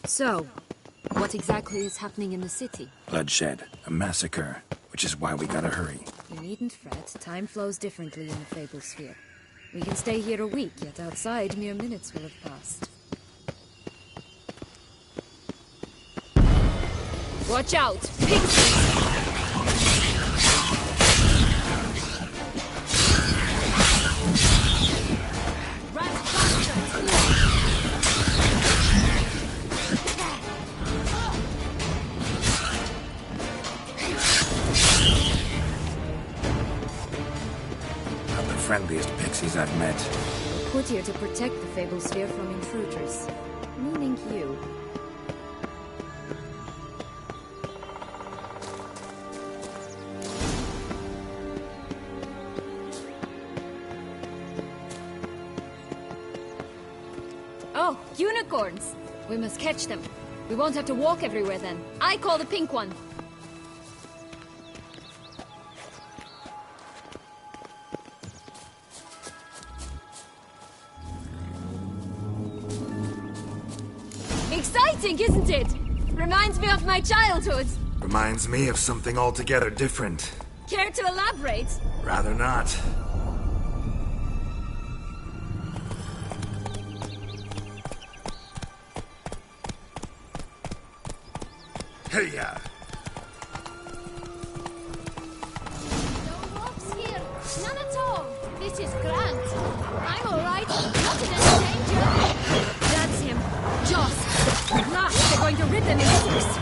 So, what exactly is happening in the city? Bloodshed. A massacre. Which is why we gotta hurry. You needn't fret. Time flows differently in the Fable Sphere. We can stay here a week, yet outside mere minutes will have passed. Watch out! Pixies! Friendliest pixies I've met. We're put here to protect the Fable Sphere from intruders. Meaning you. Oh, unicorns! We must catch them. We won't have to walk everywhere then. I call the pink one. Exciting, isn't it? Reminds me of my childhood. Reminds me of something altogether different. Care to elaborate? Rather not. Hey-ya! No wolves here. None at all. This is grand. I'm all right. Not in any danger. That's him. Joss. At last, they're going to rip him in six.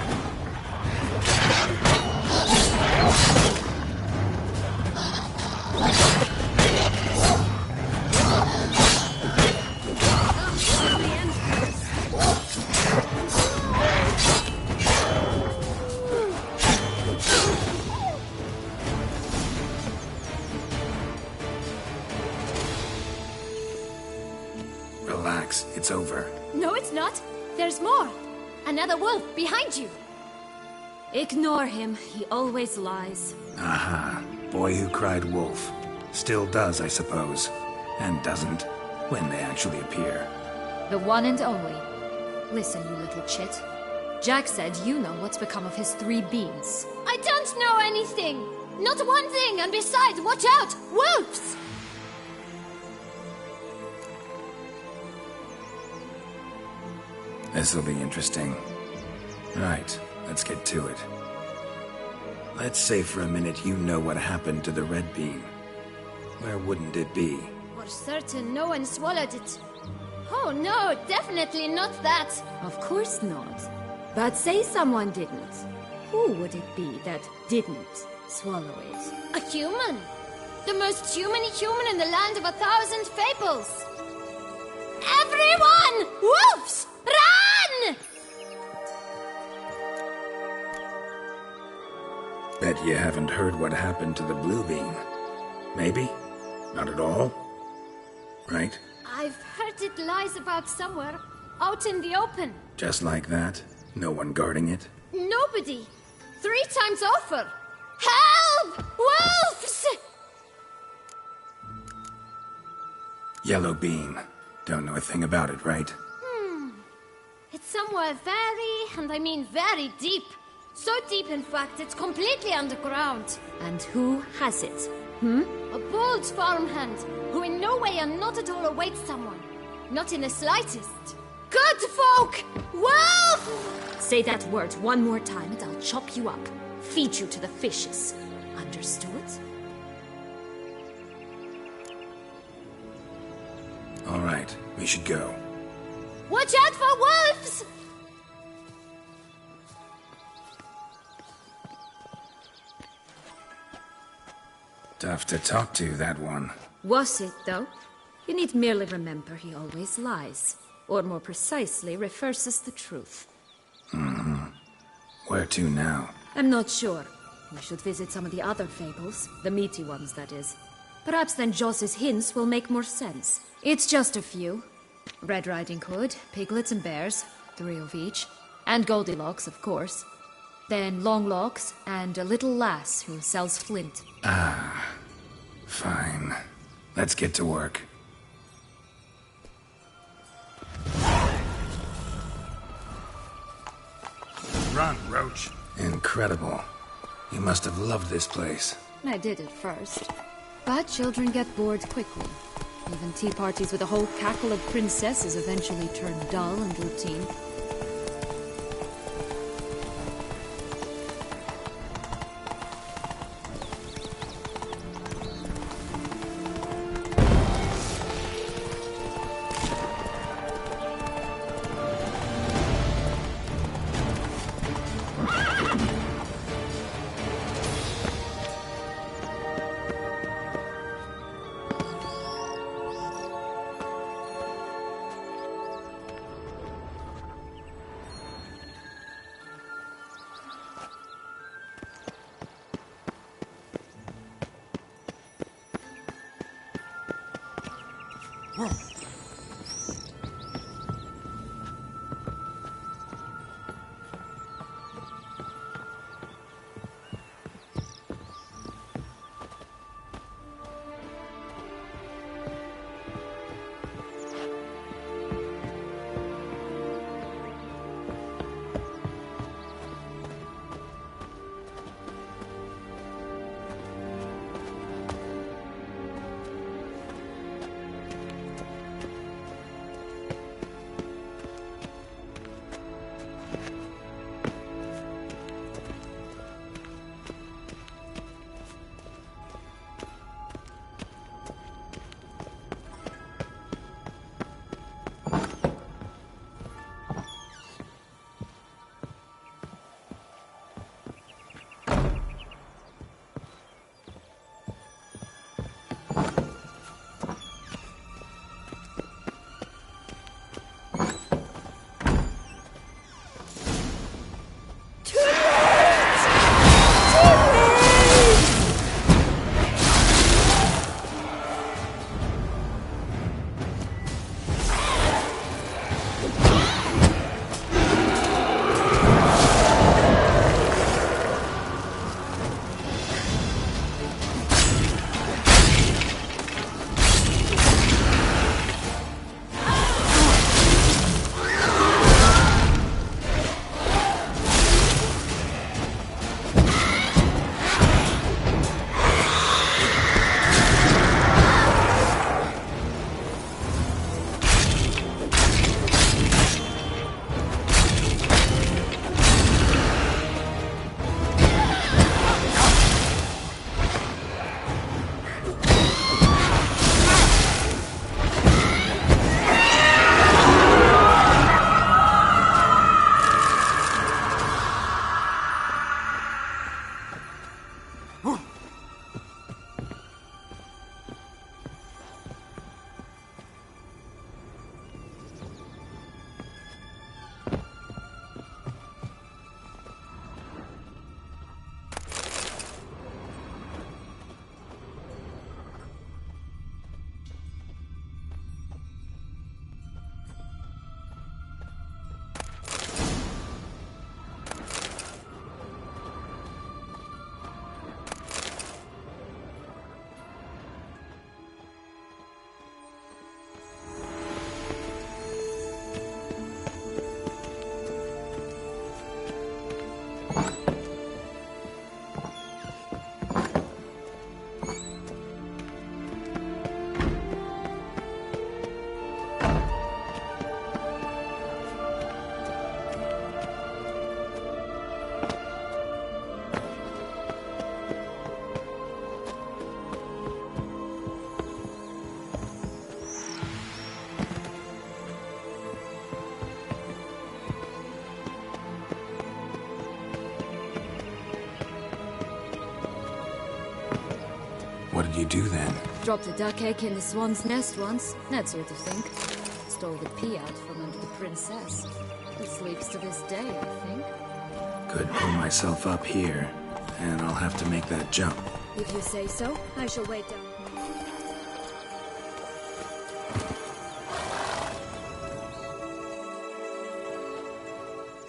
Relax, it's over. No, it's not. There's more. Another wolf behind you. Ignore him. He always lies. Aha. Boy who cried wolf. Still does, I suppose. And doesn't, when they actually appear. The one and only. Listen, you little chit. Jack said you know what's become of his 3 beans. I don't know anything. Not one thing, and besides, watch out! Wolves! This'll be interesting. Right, let's get to it. Let's say for a minute you know what happened to the red bean. Where wouldn't it be? For certain, no one swallowed it. Oh no, definitely not that. Of course not. But say someone didn't. Who would it be that didn't swallow it? A human. The most human-y human in the land of 1,000 fables. Everyone! Wolves! Run! Bet you haven't heard what happened to the blue bean. Maybe? Not at all? Right? I've heard it lies about somewhere, out in the open. Just like that? No one guarding it? Nobody. 3 times over. Help! Wolves! Yellow bean. Don't know a thing about it, right? It's somewhere very, and I mean very deep. So deep, in fact, it's completely underground. And who has it? A bold farmhand, who in no way and not at all awaits someone. Not in the slightest. Good folk! Wolf! Say that word one more time and I'll chop you up. Feed you to the fishes. Understood? All right, we should go. Watch out for wolves! Tough to talk to, that one. Was it, though? You need merely remember he always lies. Or more precisely, reverses the truth. Where to now? I'm not sure. We should visit some of the other fables. The meaty ones, that is. Perhaps then Joss's hints will make more sense. It's just a few. Red Riding Hood, piglets and bears, 3 of each. And Goldilocks, of course. Then Longlocks, and a little lass who sells flint. Fine. Let's get to work. run, Roach. Incredible. You must have loved this place. I did at first. But children get bored quickly. Even tea parties with a whole cackle of princesses eventually turn dull and routine. What did you do then? Dropped a duck egg in the swan's nest once, that sort of thing. Stole the pea out from under the princess. He sleeps to this day, I think. Could pull myself up here, and I'll have to make that jump. If you say so, I shall wait down.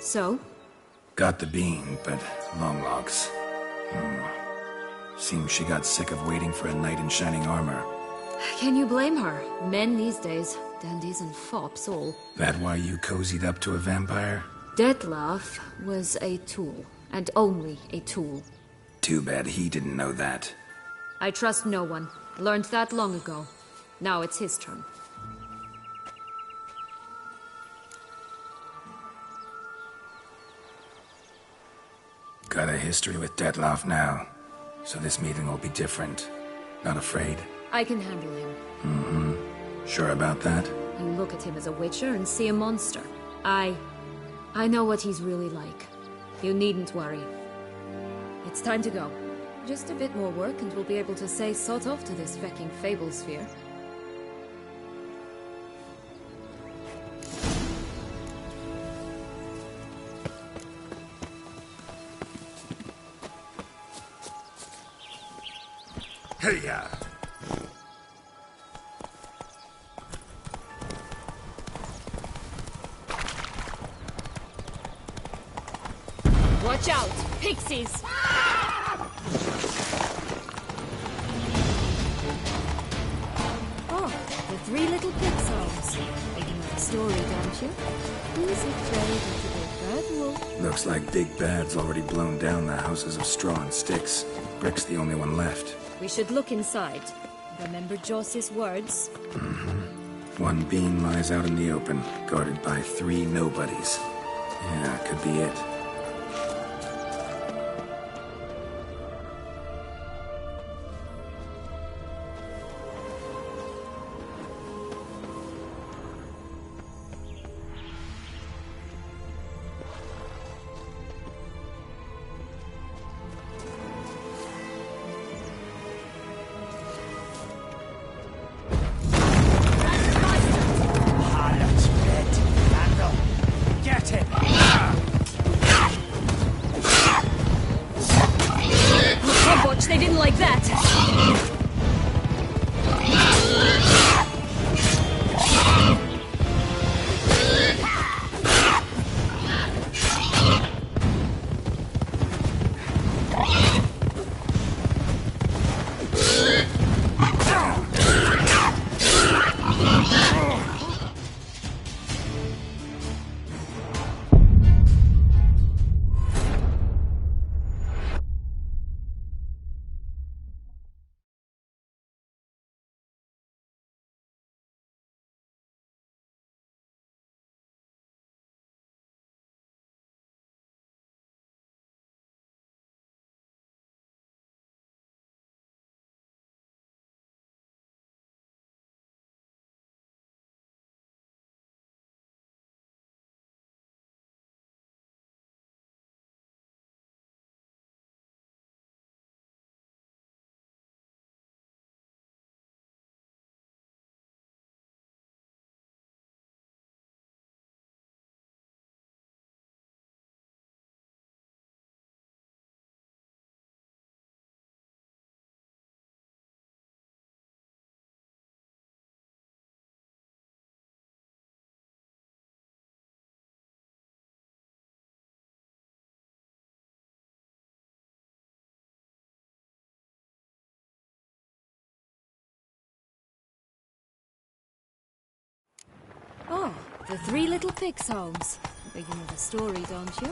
So? Got the bean, but long logs. Seems she got sick of waiting for a knight in shining armor. Can you blame her? Men these days, dandies and fops all. That why you cozied up to a vampire? Dettlaff was a tool, and only a tool. Too bad he didn't know that. I trust no one. Learned that long ago. Now it's his turn. Got a history with Dettlaff now, so this meeting will be different. Not afraid? I can handle him. Mm-hmm. Sure about that? You look at him as a witcher and see a monster. I know what he's really like. You needn't worry. It's time to go. Just a bit more work and we'll be able to say sod off to this fecking fable sphere. Hey-ya! Watch out! Pixies! Oh, the three little pig songs. You know the story, don't you? Who's afraid of the big bad wolf? Looks like Big Bad's already blown down the houses of straw and sticks. Brick's the only one left. We should look inside. Remember Joss's words? Mm-hmm. One beam lies out in the open, guarded by 3 nobodies. Yeah, could be it. They didn't like that. Oh, the three little pig songs. You know the story, don't you?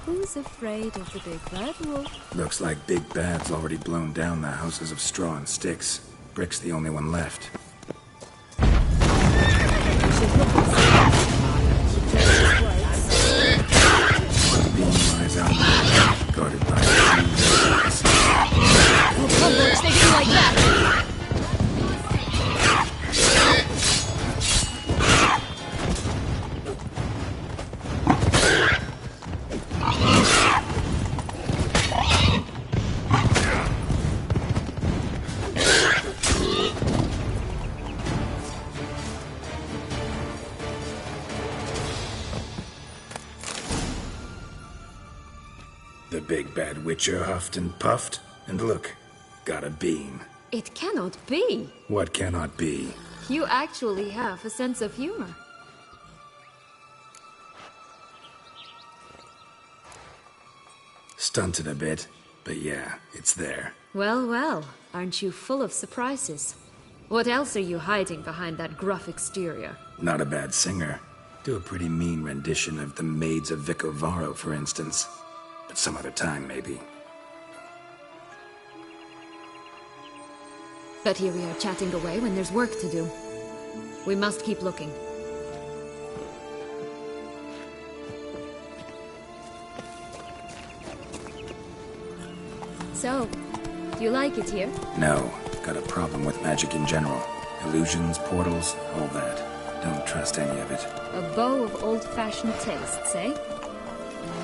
Who's afraid of the big bad wolf? Looks like Big Bad's already blown down the houses of straw and sticks. Brick's the only one left. We should look inside. One beam lies out, guarded by 3 nobodies. Oh, Cumberbatch, they didn't like that! The big bad witcher huffed and puffed, and look, got a beam. It cannot be. What cannot be? You actually have a sense of humor. Stunted a bit, but yeah, it's there. Well, well, aren't you full of surprises? What else are you hiding behind that gruff exterior? Not a bad singer. Do a pretty mean rendition of the Maids of Vicovaro, for instance. But some other time, maybe. But here we are chatting away when there's work to do. We must keep looking. So, do you like it here? No, got a problem with magic in general. Illusions, portals, all that. Don't trust any of it. A bow of old-fashioned tastes, eh? I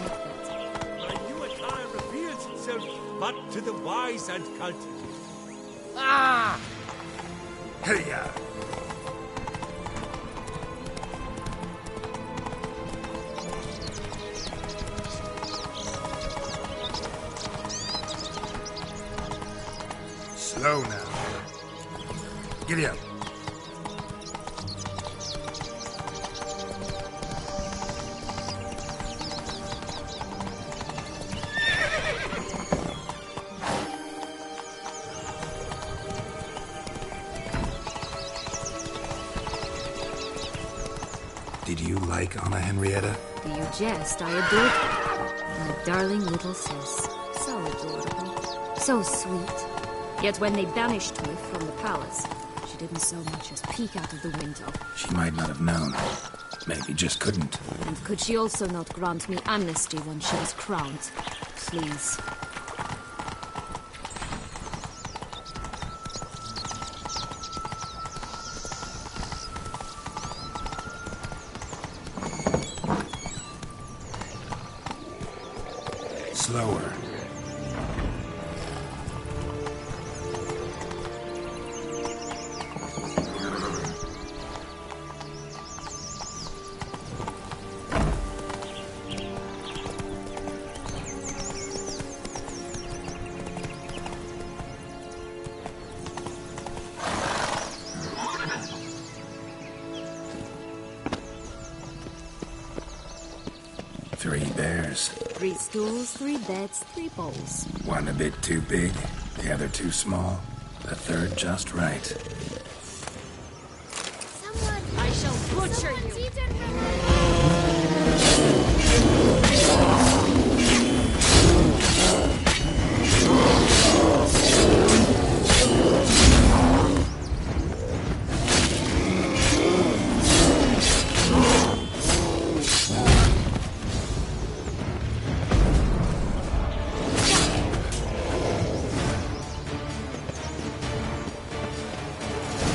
like that. My new attire reveals itself but to the wise and cultivated. Hey-ya! Slow now. Giddy up. Did you like Anna Henrietta? Do you jest? I adored her. My darling little sis. So adorable. So sweet. Yet when they banished me from the palace, she didn't so much as peek out of the window. She might not have known. Maybe just couldn't. And could she also not grant me amnesty when she was crowned? Please. Slower. Three bears. 3 stools, 3 beds, 3 bowls. One a bit too big, the other too small, the third just right. Someone... I shall butcher you! Someone's eaten her.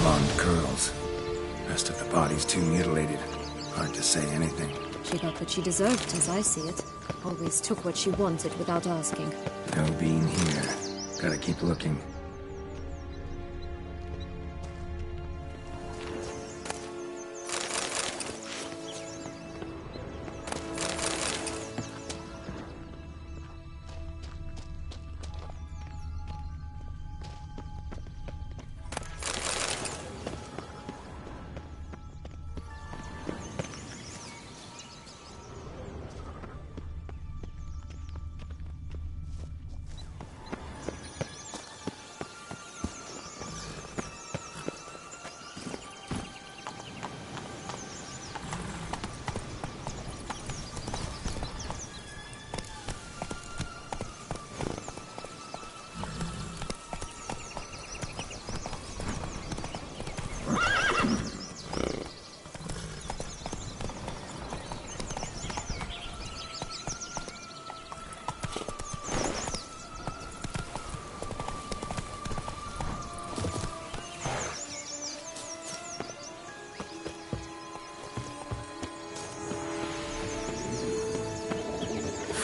Blonde curls. Rest of the body's too mutilated. Hard to say anything. She got what she deserved, as I see it. Always took what she wanted without asking. No being here. Gotta keep looking.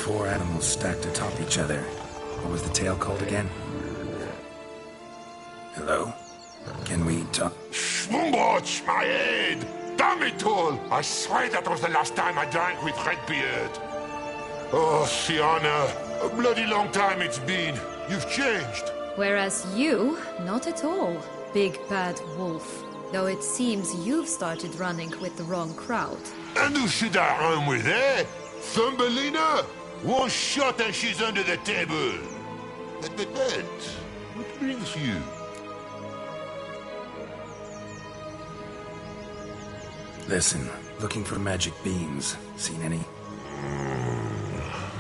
Four animals stacked atop each other. What was the tale called again? Hello? Can we talk? Schwungotsch, my head! Damn it all! I swear that was the last time I drank with Redbeard. Oh, Fiona, a bloody long time it's been. You've changed. Whereas you, not at all, big bad wolf. Though it seems you've started running with the wrong crowd. And who should I run with, eh? Thumbelina? One shot and she's under the table. But, what brings you? Listen, Looking for magic beans. Seen any?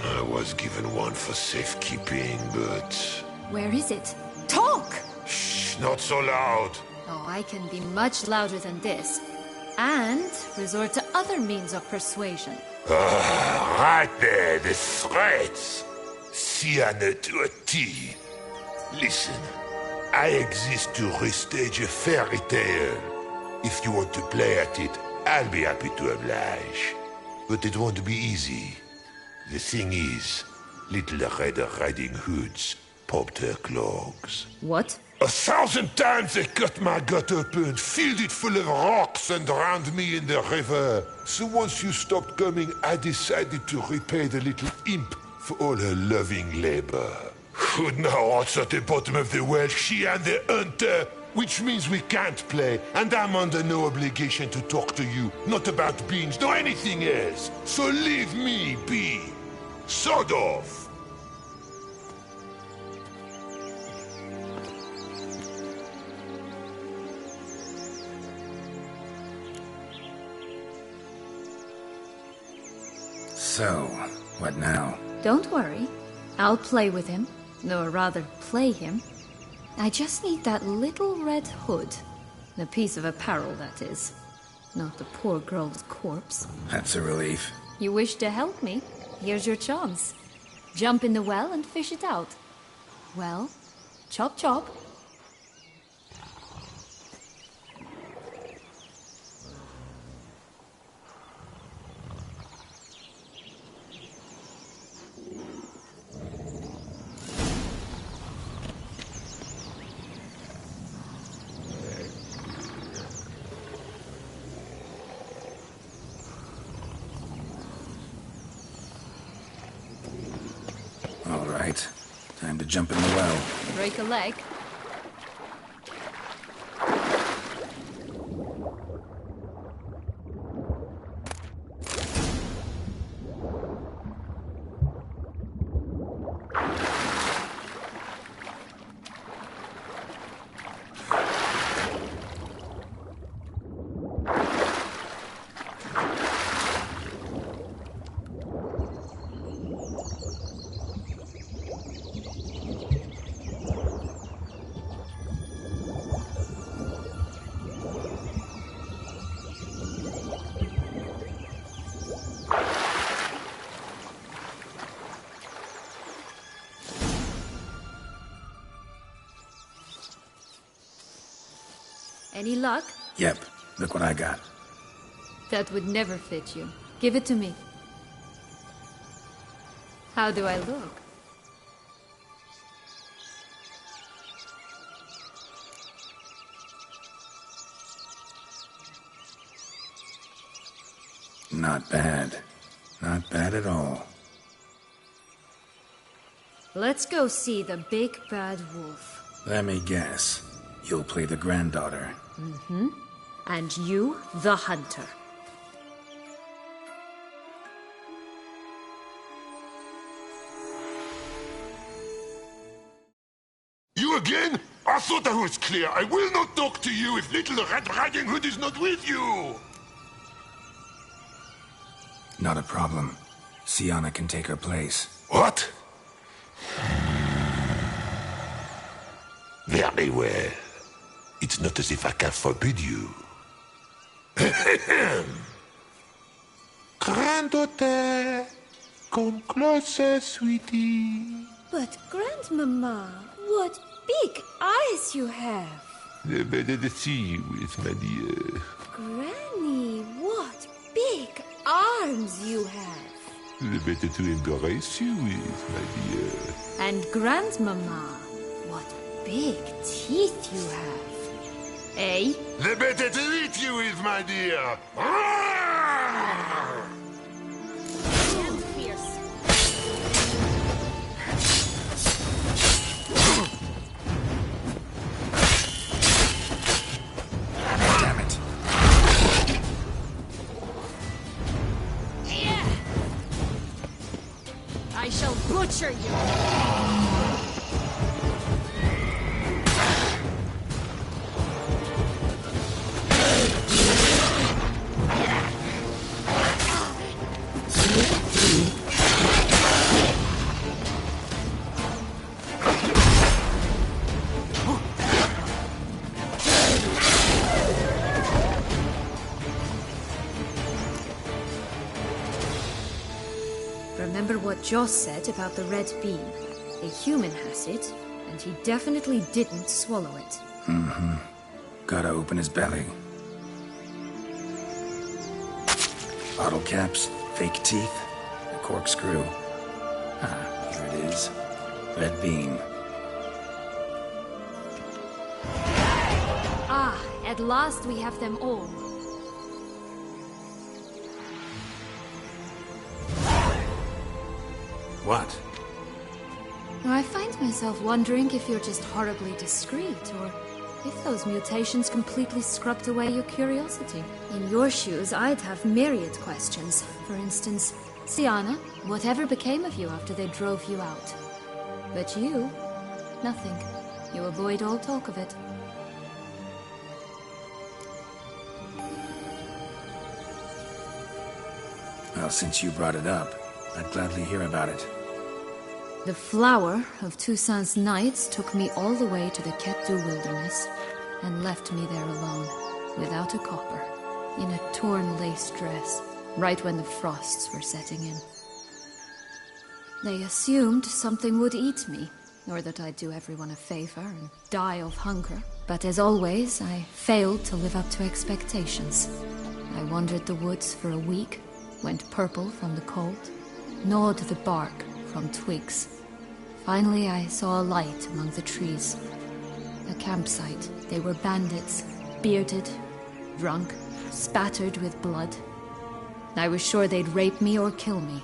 I was given one for safekeeping, but... Where is it? Talk! Shh, not so loud. Oh, I can be much louder than this. And resort to other means of persuasion. Right there, the threats. Sienna to a T. Listen, I exist to restage a fairy tale. If you want to play at it, I'll be happy to oblige. But it won't be easy. The thing is, little Red Riding Hoods popped her clogs. What? 1,000 times they cut my gut open, filled it full of rocks and drowned me in the river. So once you stopped coming, I decided to repay the little imp for all her loving labor. Who now rots at the bottom of the well, she and the hunter, which means we can't play, and I'm under no obligation to talk to you, not about beans, nor anything else. So leave me be. Sod off. So, what now? Don't worry. I'll play with him. Or rather, play him. I just need that little red hood. The piece of apparel, that is. Not the poor girl's corpse. That's a relief. You wish to help me? Here's your chance. Jump in the well and fish it out. Well, chop chop. All right. Time to jump in the well. Break a leg. Any luck? Yep. Look what I got. That would never fit you. Give it to me. How do I look? Not bad. Not bad at all. Let's go see the big bad wolf. Let me guess. You'll play the granddaughter. Mm-hmm. And you, the hunter. You again? I thought I was clear. I will not talk to you if little Red Riding Hood is not with you. Not a problem. Sienna can take her place. What? Very well. It's not as if I can forbid you. Granddaughter, come closer, sweetie. But, Grandmama, what big eyes you have. The better to see you with, my dear. Granny, what big arms you have. The better to embrace you with, my dear. And Grandmama, what big teeth you have. Eh? The better to eat you with, my dear. And fierce. Damn it. Yeah. I shall butcher you. Remember what Joss said about the red bean. A human has it, and he definitely didn't swallow it. Gotta open his belly. Bottle caps, fake teeth, a corkscrew. Ah, here it is. Red bean. Ah, at last we have them all. What? I find myself wondering if you're just horribly discreet, or if those mutations completely scrubbed away your curiosity. In your shoes, I'd have myriad questions. For instance, Siana, whatever became of you after they drove you out? But you, nothing. You avoid all talk of it. Well, since you brought it up, I'd gladly hear about it. The flower of Toussaint's Knights took me all the way to the Ketdu wilderness and left me there alone, without a copper, in a torn lace dress, right when the frosts were setting in. They assumed something would eat me, or that I'd do everyone a favor and die of hunger. But as always, I failed to live up to expectations. I wandered the woods for a week, went purple from the cold, gnawed the bark from twigs. Finally, I saw a light among the trees. A campsite. They were bandits, bearded, drunk, spattered with blood. I was sure they'd rape me or kill me,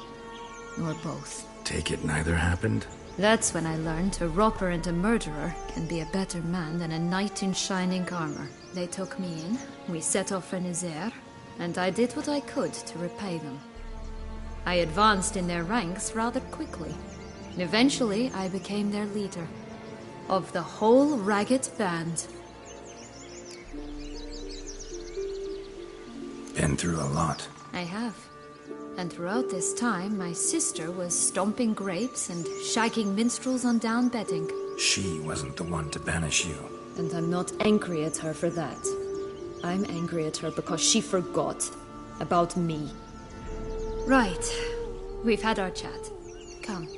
or both. Take it neither happened? That's when I learned a robber and a murderer can be a better man than a knight in shining armor. They took me in, we set off for Nizer, and I did what I could to repay them. I advanced in their ranks rather quickly. Eventually, I became their leader. Of the whole ragged band. Been through a lot. I have. And throughout this time, my sister was stomping grapes and shagging minstrels on down bedding. She wasn't the one to banish you. And I'm not angry at her for that. I'm angry at her because she forgot about me. Right. We've had our chat. Come.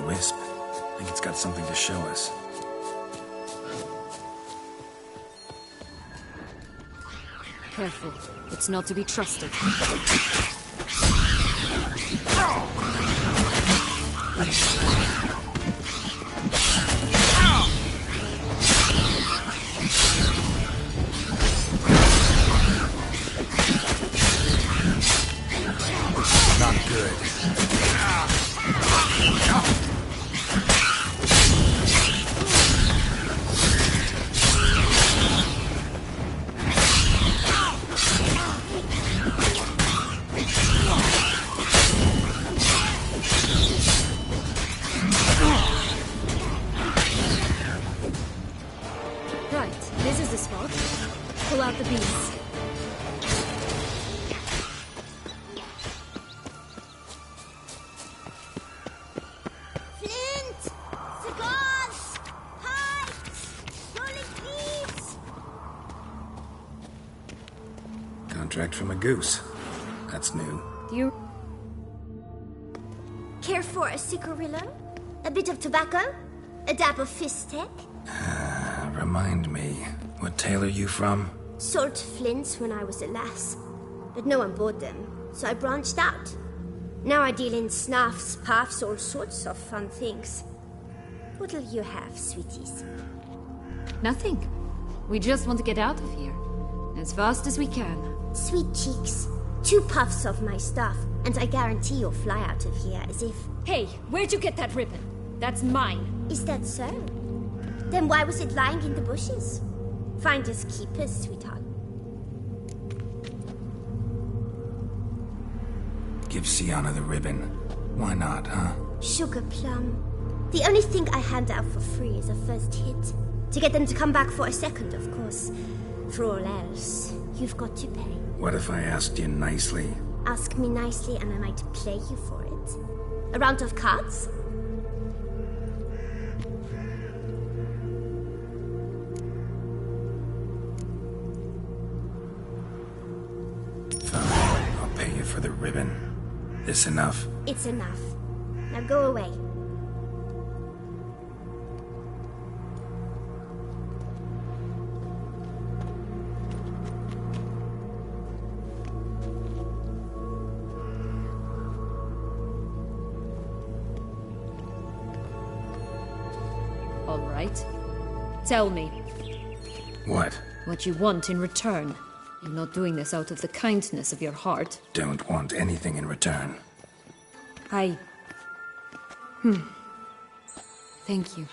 Wisp. I think it's got something to show us. Careful. It's not to be trusted. Not good. Pull out the beams. Flint! Cigars! Pipes! Rolling keys! Contract from a goose. That's new. Do you care for a cigarillo? A bit of tobacco? A dab of fistek? Remind me, what tale are you from? Sold flints when I was a lass, but no one bought them, so I branched out. Now I deal in snuffs, puffs, all sorts of fun things. What'll you have, sweeties? Nothing. We just want to get out of here. As fast as we can. Sweet cheeks. 2 puffs of my stuff, and I guarantee you'll fly out of here as if... Hey, where'd you get that ribbon? That's mine. Is that so? Then why was it lying in the bushes? Finders keepers, sweetheart. Give Sienna the ribbon. Why not, huh? Sugar plum. The only thing I hand out for free is a first hit. To get them to come back for a second, of course. For all else, you've got to pay. What if I asked you nicely? Ask me nicely and I might play you for it. A round of cards? Fine, I'll pay you for the ribbon. This enough? It's enough. Now go away. All right. Tell me. What? What you want in return. You're not doing this out of the kindness of your heart. Don't want anything in return. Thank you.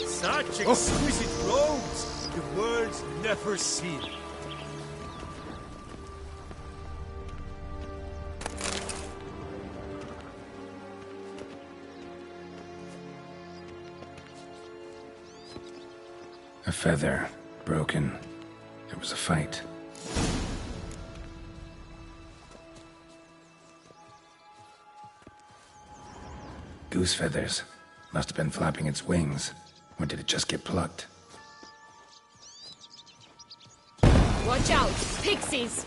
Such exquisite robes, the world's never seen. A feather. Broken. There was a fight. Goose feathers. Must have been flapping its wings. Or did it just get plucked? Watch out! Pixies!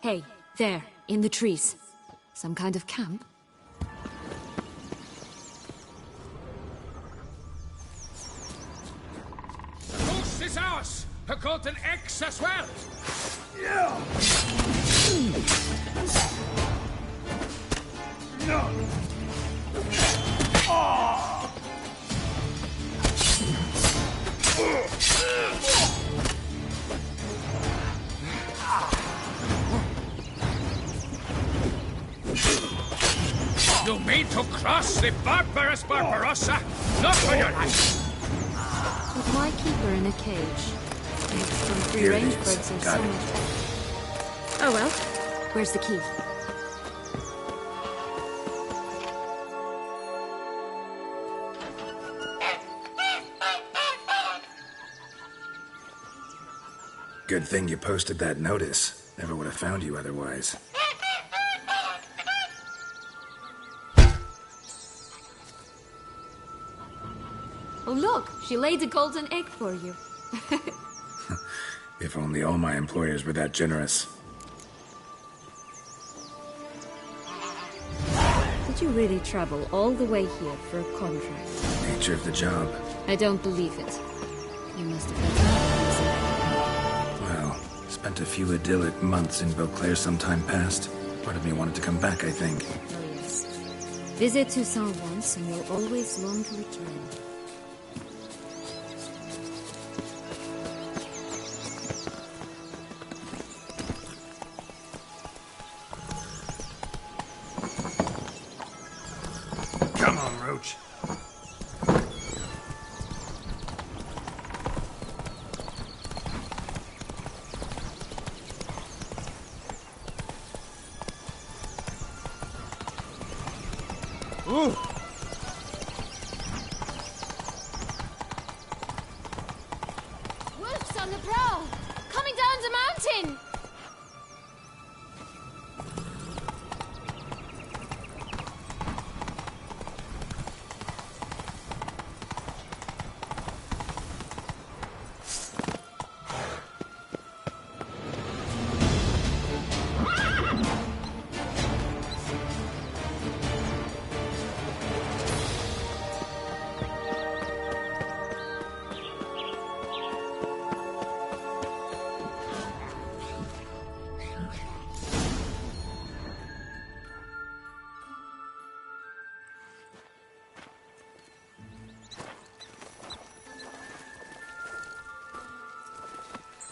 Hey, there, in the trees. Some kind of camp? The goose is ours! A golden X as well! Yeah! No! You mean to cross the barbarous Barbarossa? Not for your life! But why keep her in a cage? Some free Here it range is. birds are Got so it. much better. Oh well. Where's the key? Good thing you posted that notice. Never would have found you otherwise. Oh look, she laid a golden egg for you. If only all my employers were that generous. Did you really travel all the way here for a contract? Nature of the job. I don't believe it. You must have had some Well, spent a few idyllic months in Beauclair some time past. Part of me wanted to come back, I think. Oh yes. Visit Toussaint once and you'll always long to return. Come on, Roach. Ooh! Wolves on the prowl! Coming down the mountain!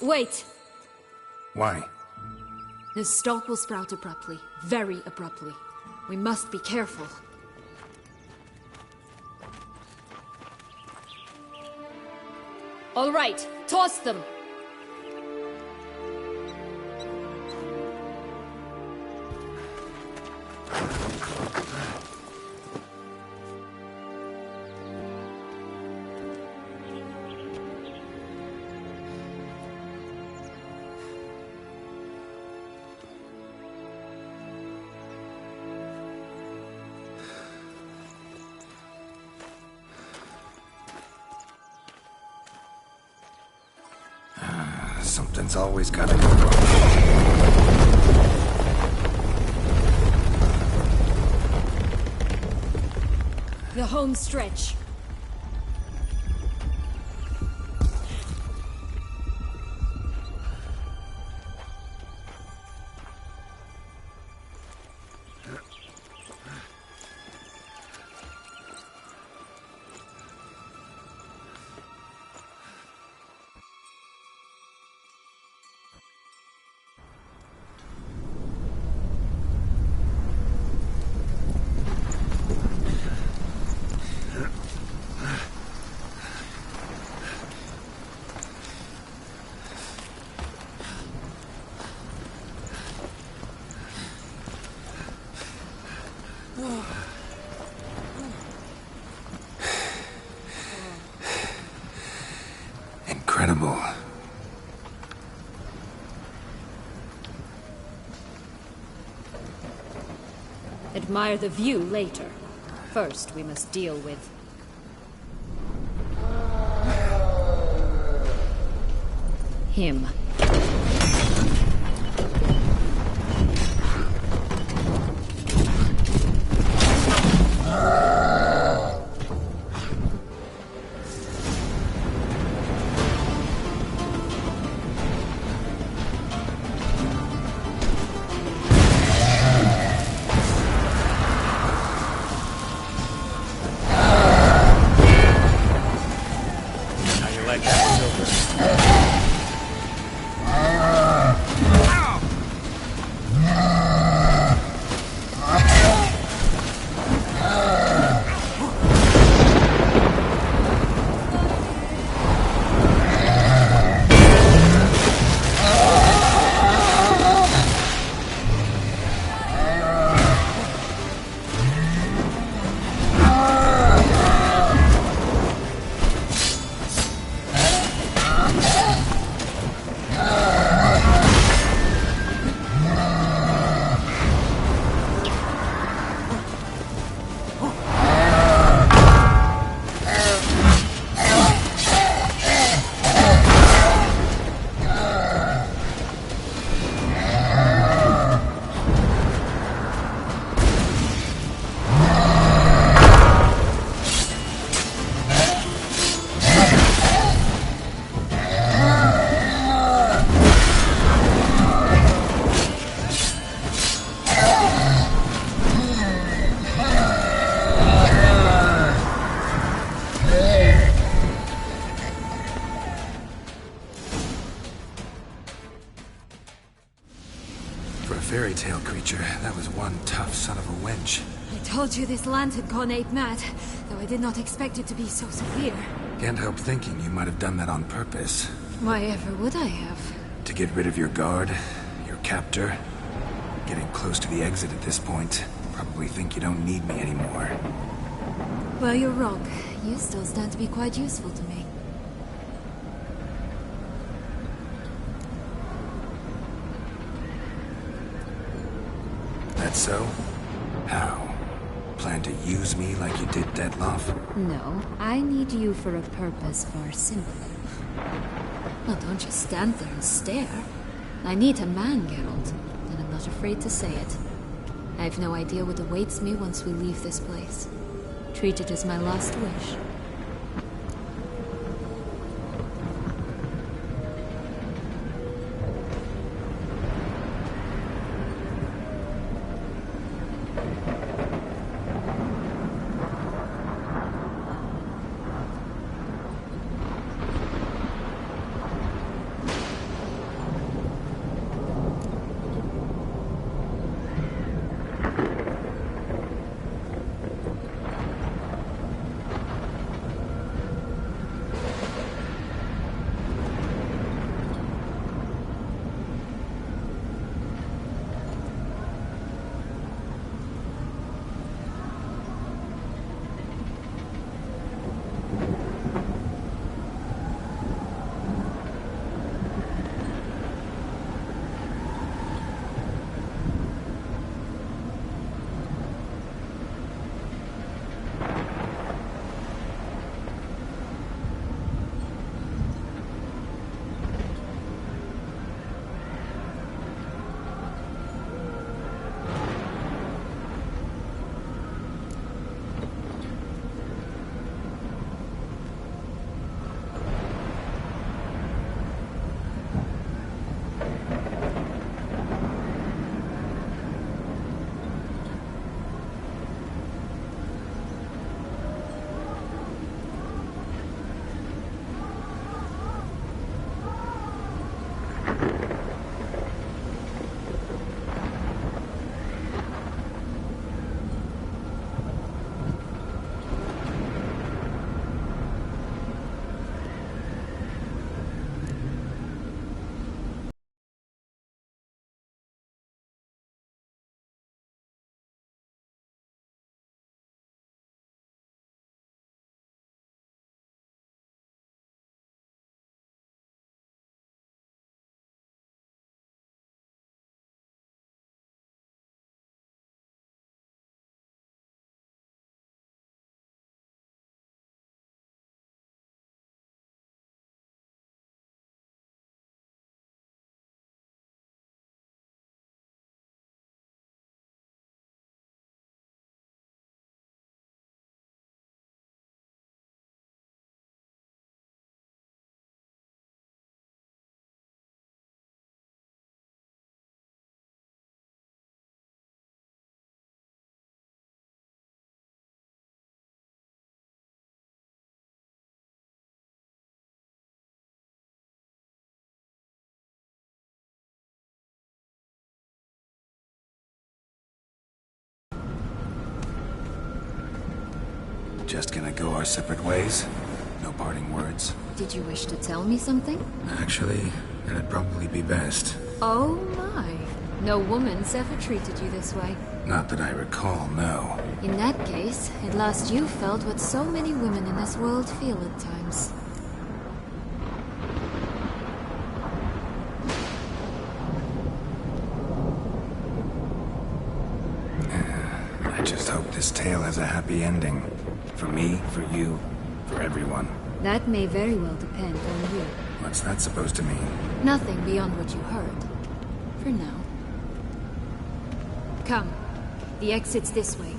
Wait! Why? The stalk will sprout abruptly. Very abruptly. We must be careful. All right, toss them! Something's always gotta go wrong. The home stretch. Incredible. Admire the view later. First, we must deal with... him. fairy tale creature, that was one tough son of a wench. I told you this land had gone ape mad, though I did not expect it to be so severe. Can't help thinking you might have done that on purpose. Why ever would I have? To get rid of your guard, your captor. Getting close to the exit at this point. Probably think you don't need me anymore. Well, you're wrong. You still stand to be quite useful to me. That so? How? Plan to use me like you did Detloff? No, I need you for a purpose far simpler. Well, don't just stand there and stare. I need a man, Geralt, and I'm not afraid to say it. I have no idea what awaits me once we leave this place. Treat it as my last wish. Just gonna go our separate ways? No parting words? Did you wish to tell me something? Actually, that'd probably be best. Oh my. No woman's ever treated you this way. Not that I recall, no. In that case, at last you felt what so many women in this world feel at times. I just hope this tale has a happy ending. For me, for you, for everyone. That may very well depend on you. What's that supposed to mean? Nothing beyond what you heard. For now. Come. The exit's this way.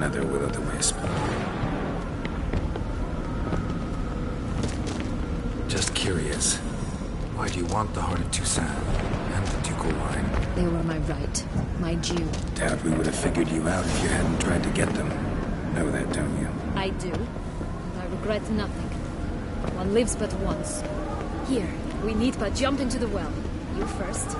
another will-o'-the-wisp. Just curious. Why do you want the Heart of Toussaint and the ducal wine? They were my right. My due. Doubt we would have figured you out if you hadn't tried to get them. Know that, don't you? I do. And I regret nothing. One lives but once. Here, we need but jump into the well. You first.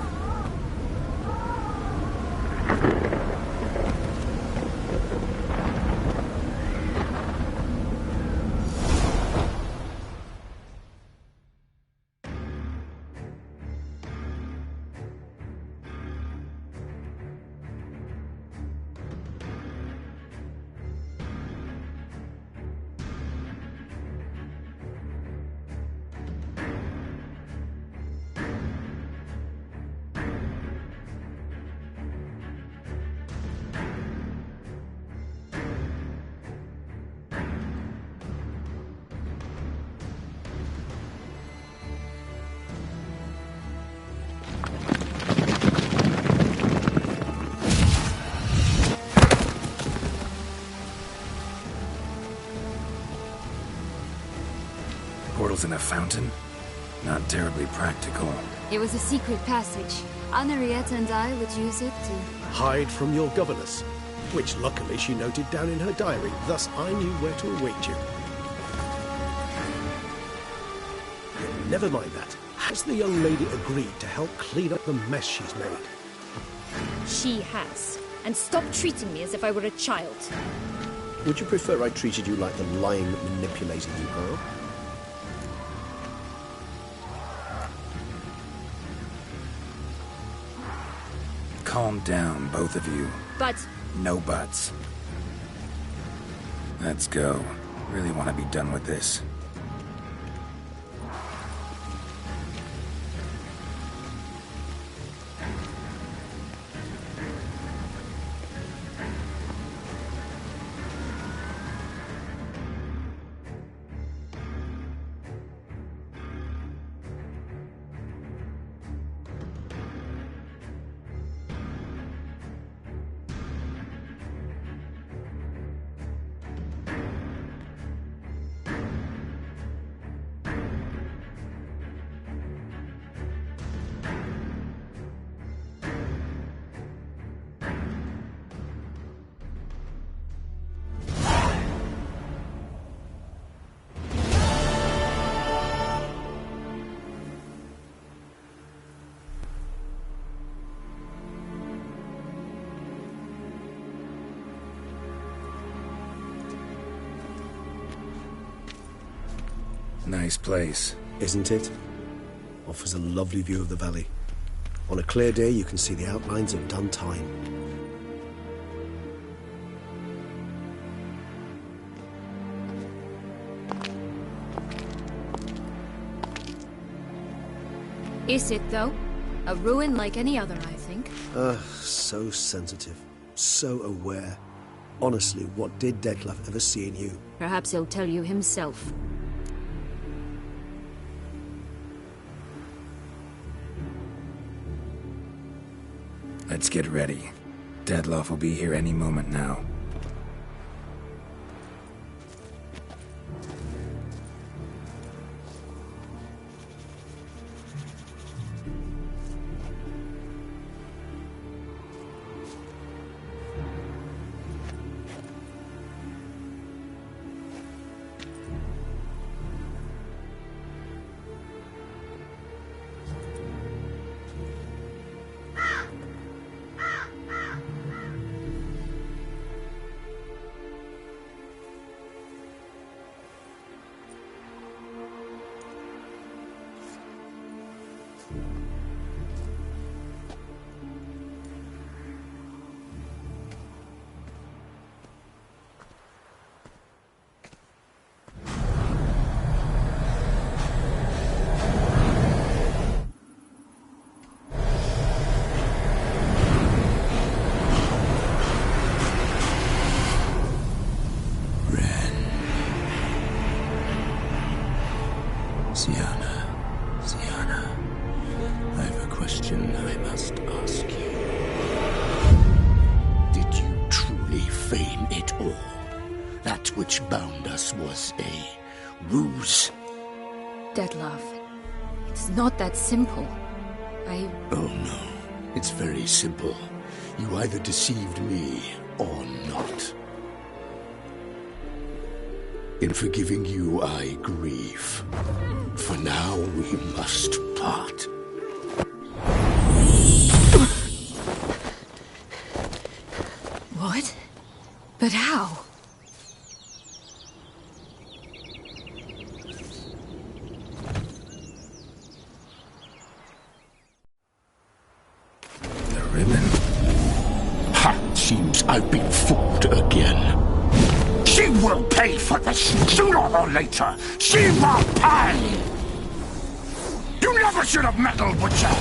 Portals in a fountain? Not terribly practical. It was a secret passage. Henriette and I would use it to... Hide from your governess, which luckily she noted down in her diary, thus I knew where to await you. Never mind that. Has the young lady agreed to help clean up the mess she's made? She has. And stop treating me as if I were a child. Would you prefer I treated you like the lion that manipulated you are? Calm down, both of you. But... No buts. Let's go. Really want to be done with this. Nice place. Isn't it? Offers a lovely view of the valley. On a clear day, you can see the outlines of Duntine. Is it, though? A ruin like any other, I think. So sensitive. So aware. Honestly, what did Dettlaff ever see in you? Perhaps he'll tell you himself. Let's get ready. Dettlaff will be here any moment now. Or that which bound us was a ruse? Dettlaff, it's not that simple. Oh no, it's very simple. You either deceived me or not. In forgiving you, I grieve. For now, we must part. What? But how? The ribbon. Ha! Seems I've been fooled again. She will pay for this, sooner or later. She will pay! You never should have meddled, Butcher!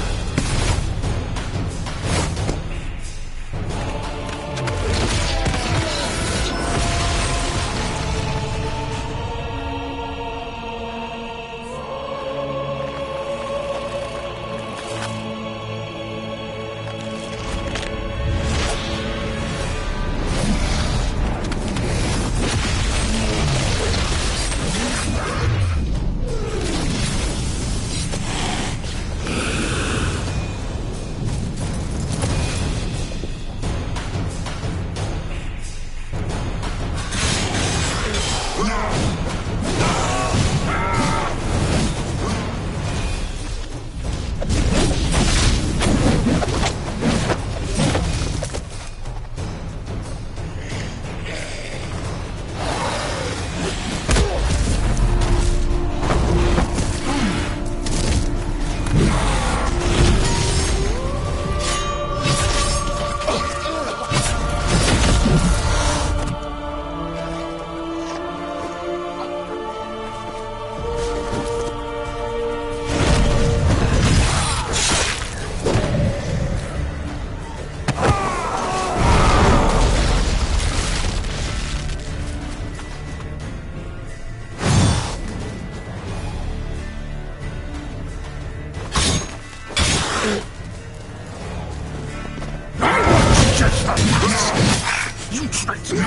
You tricked me!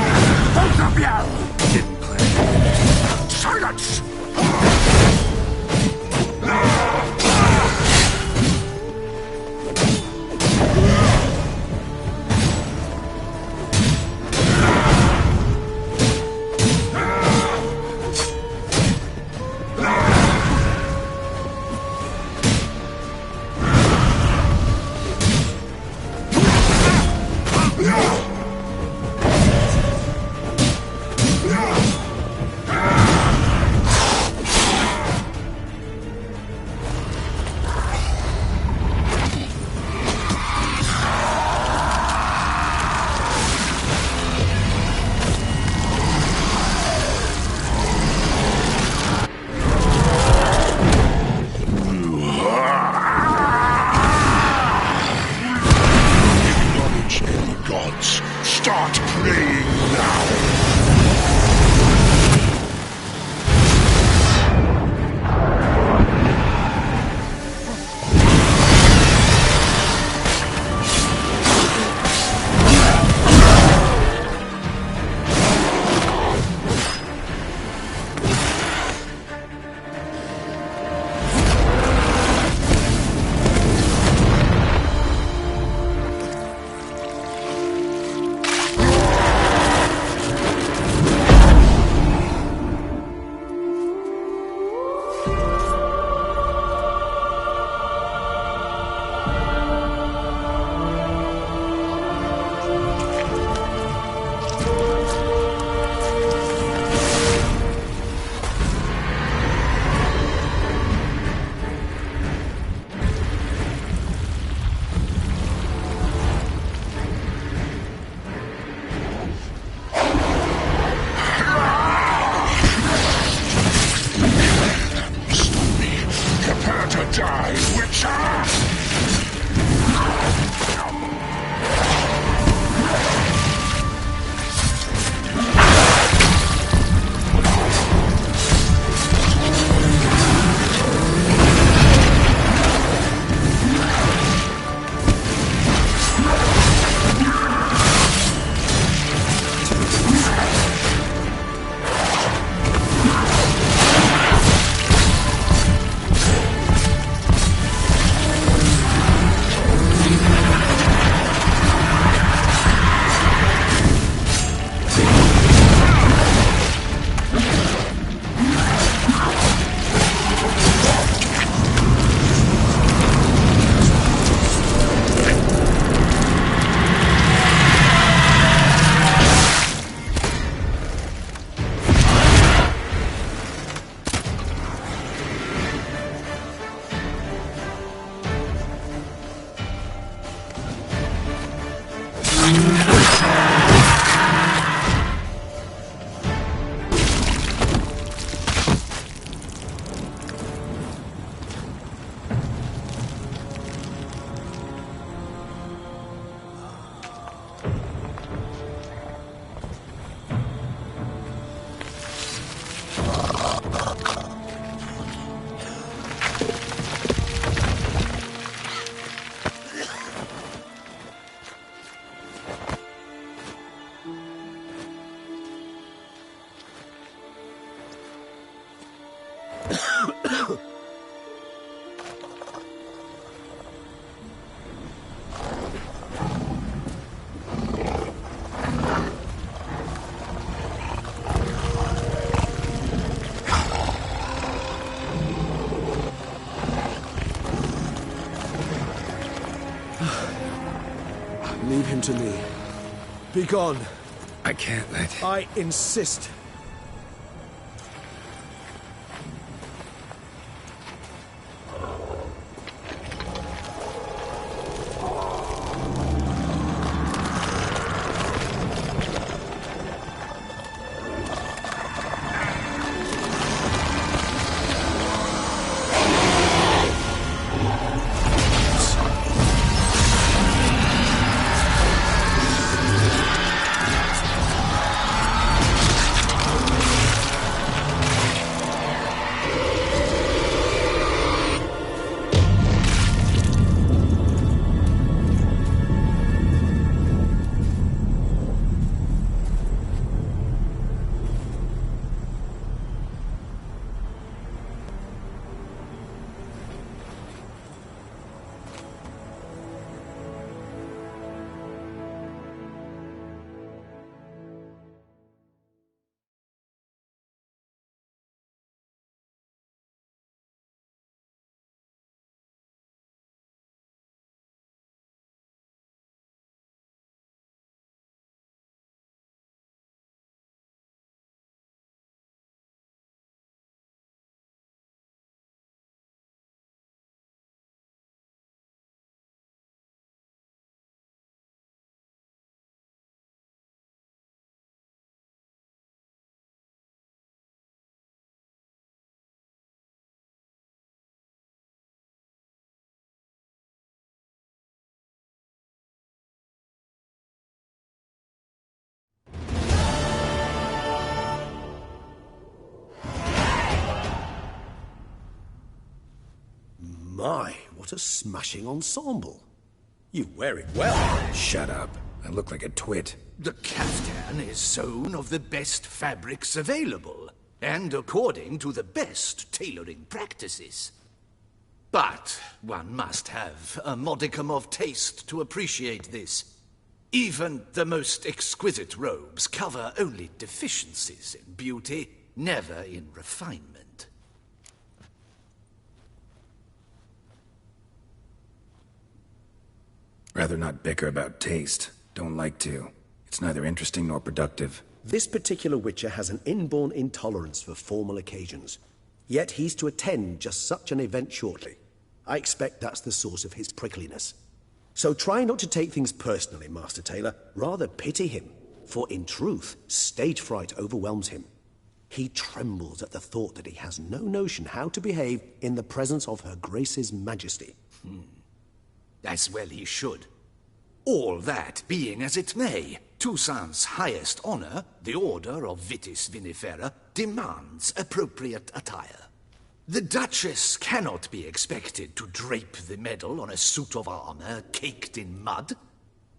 Both of you! Didn't plan. Silence! to me. Be gone. I can't let... I insist. My, what a smashing ensemble. You wear it well. Shut up. I look like a twit. The caftan is sewn of the best fabrics available, and according to the best tailoring practices. But one must have a modicum of taste to appreciate this. Even the most exquisite robes cover only deficiencies in beauty, never in refinement. Rather not bicker about taste. Don't like to. It's neither interesting nor productive. This particular Witcher has an inborn intolerance for formal occasions. Yet he's to attend just such an event shortly. I expect that's the source of his prickliness. So try not to take things personally, Master Taylor. Rather pity him. For in truth, stage fright overwhelms him. He trembles at the thought that he has no notion how to behave in the presence of Her Grace's Majesty. As well he should. All that being as it may, Toussaint's highest honor, the Order of Vitis Vinifera, demands appropriate attire. The Duchess cannot be expected to drape the medal on a suit of armor caked in mud.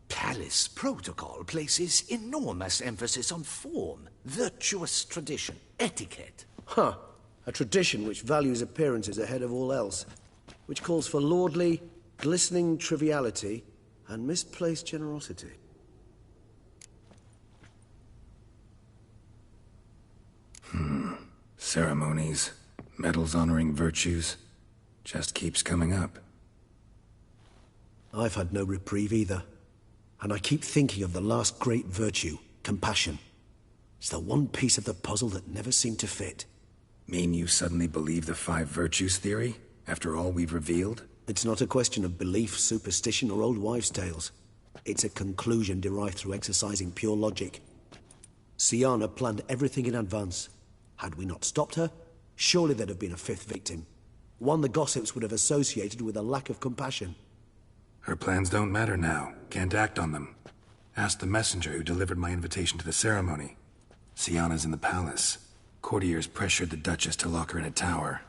Palace protocol places enormous emphasis on form, virtuous tradition, etiquette. Huh. A tradition which values appearances ahead of all else. Which calls for lordly, glistening triviality and misplaced generosity. Ceremonies, medals honoring virtues, just keeps coming up. I've had no reprieve either. And I keep thinking of the last great virtue, compassion. It's the one piece of the puzzle that never seemed to fit. Mean you suddenly believe the 5 virtues theory, after all we've revealed? It's not a question of belief, superstition, or old wives' tales. It's a conclusion derived through exercising pure logic. Syanna planned everything in advance. Had we not stopped her, surely there'd have been a 5th victim. One the gossips would have associated with a lack of compassion. Her plans don't matter now. Can't act on them. Ask the messenger who delivered my invitation to the ceremony. Syanna's in the palace. Courtiers pressured the Duchess to lock her in a tower.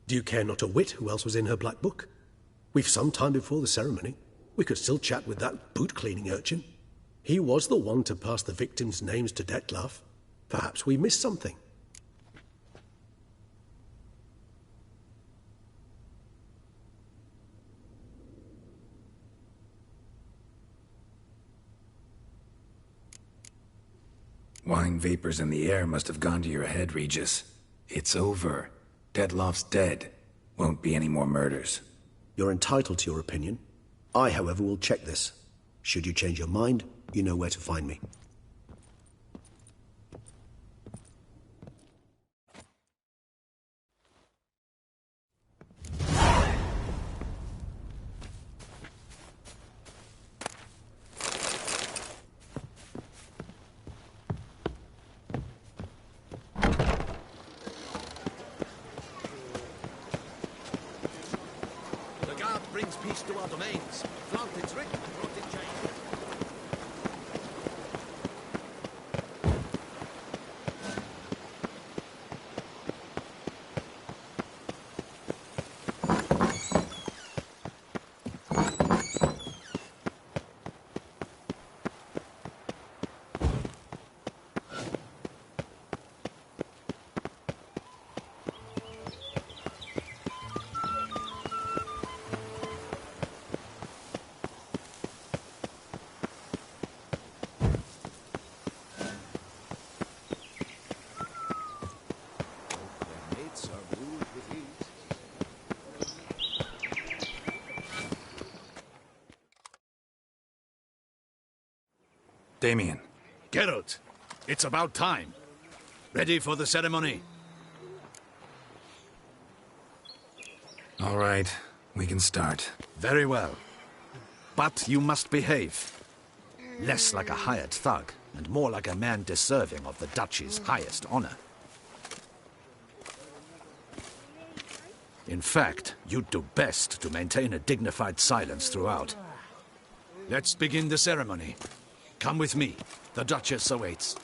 Do you care not a whit who else was in her black book? We've some time before the ceremony. We could still chat with that boot-cleaning urchin. He was the one to pass the victims' names to Dettlaff. Perhaps we missed something. Wine vapors in the air must have gone to your head, Regis. It's over. Dettlaff's dead. Won't be any more murders. You're entitled to your opinion. I, however, will check this. Should you change your mind, you know where to find me. Brings peace to our domains. Flaunt its writ and brought it change. Damien. Geralt, it's about time. Ready for the ceremony? All right, we can start. Very well. But you must behave. Less like a hired thug, and more like a man deserving of the Duchy's highest honor. In fact, you'd do best to maintain a dignified silence throughout. Let's begin the ceremony. Come with me. The Duchess awaits.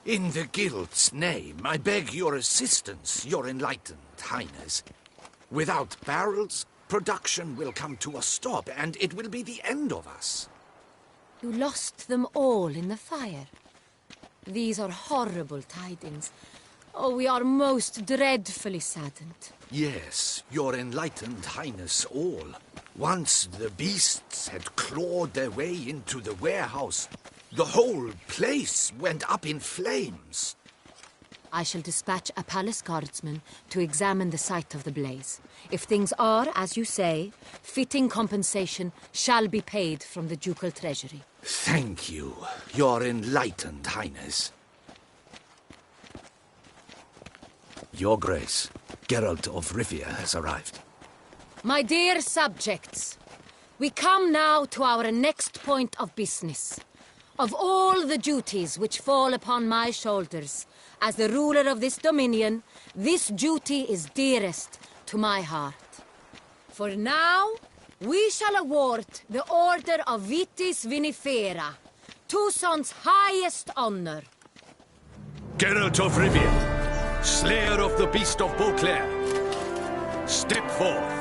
In the Guild's name, I beg your assistance, your enlightened highness. Without barrels, production will come to a stop, and it will be the end of us. You lost them all in the fire. These are horrible tidings. Oh, we are most dreadfully saddened. Yes, your enlightened highness all. Once the beasts had clawed their way into the warehouse, the whole place went up in flames. I shall dispatch a palace guardsman to examine the site of the blaze. If things are, as you say, fitting compensation shall be paid from the ducal treasury. Thank you, your enlightened highness. Your Grace, Geralt of Rivia has arrived. My dear subjects, we come now to our next point of business. Of all the duties which fall upon my shoulders, as the ruler of this dominion, this duty is dearest to my heart. For now, we shall award the Order of Vitis Vinifera, Toussaint's highest honor. Geralt of Rivia, slayer of the beast of Beauclair, step forth.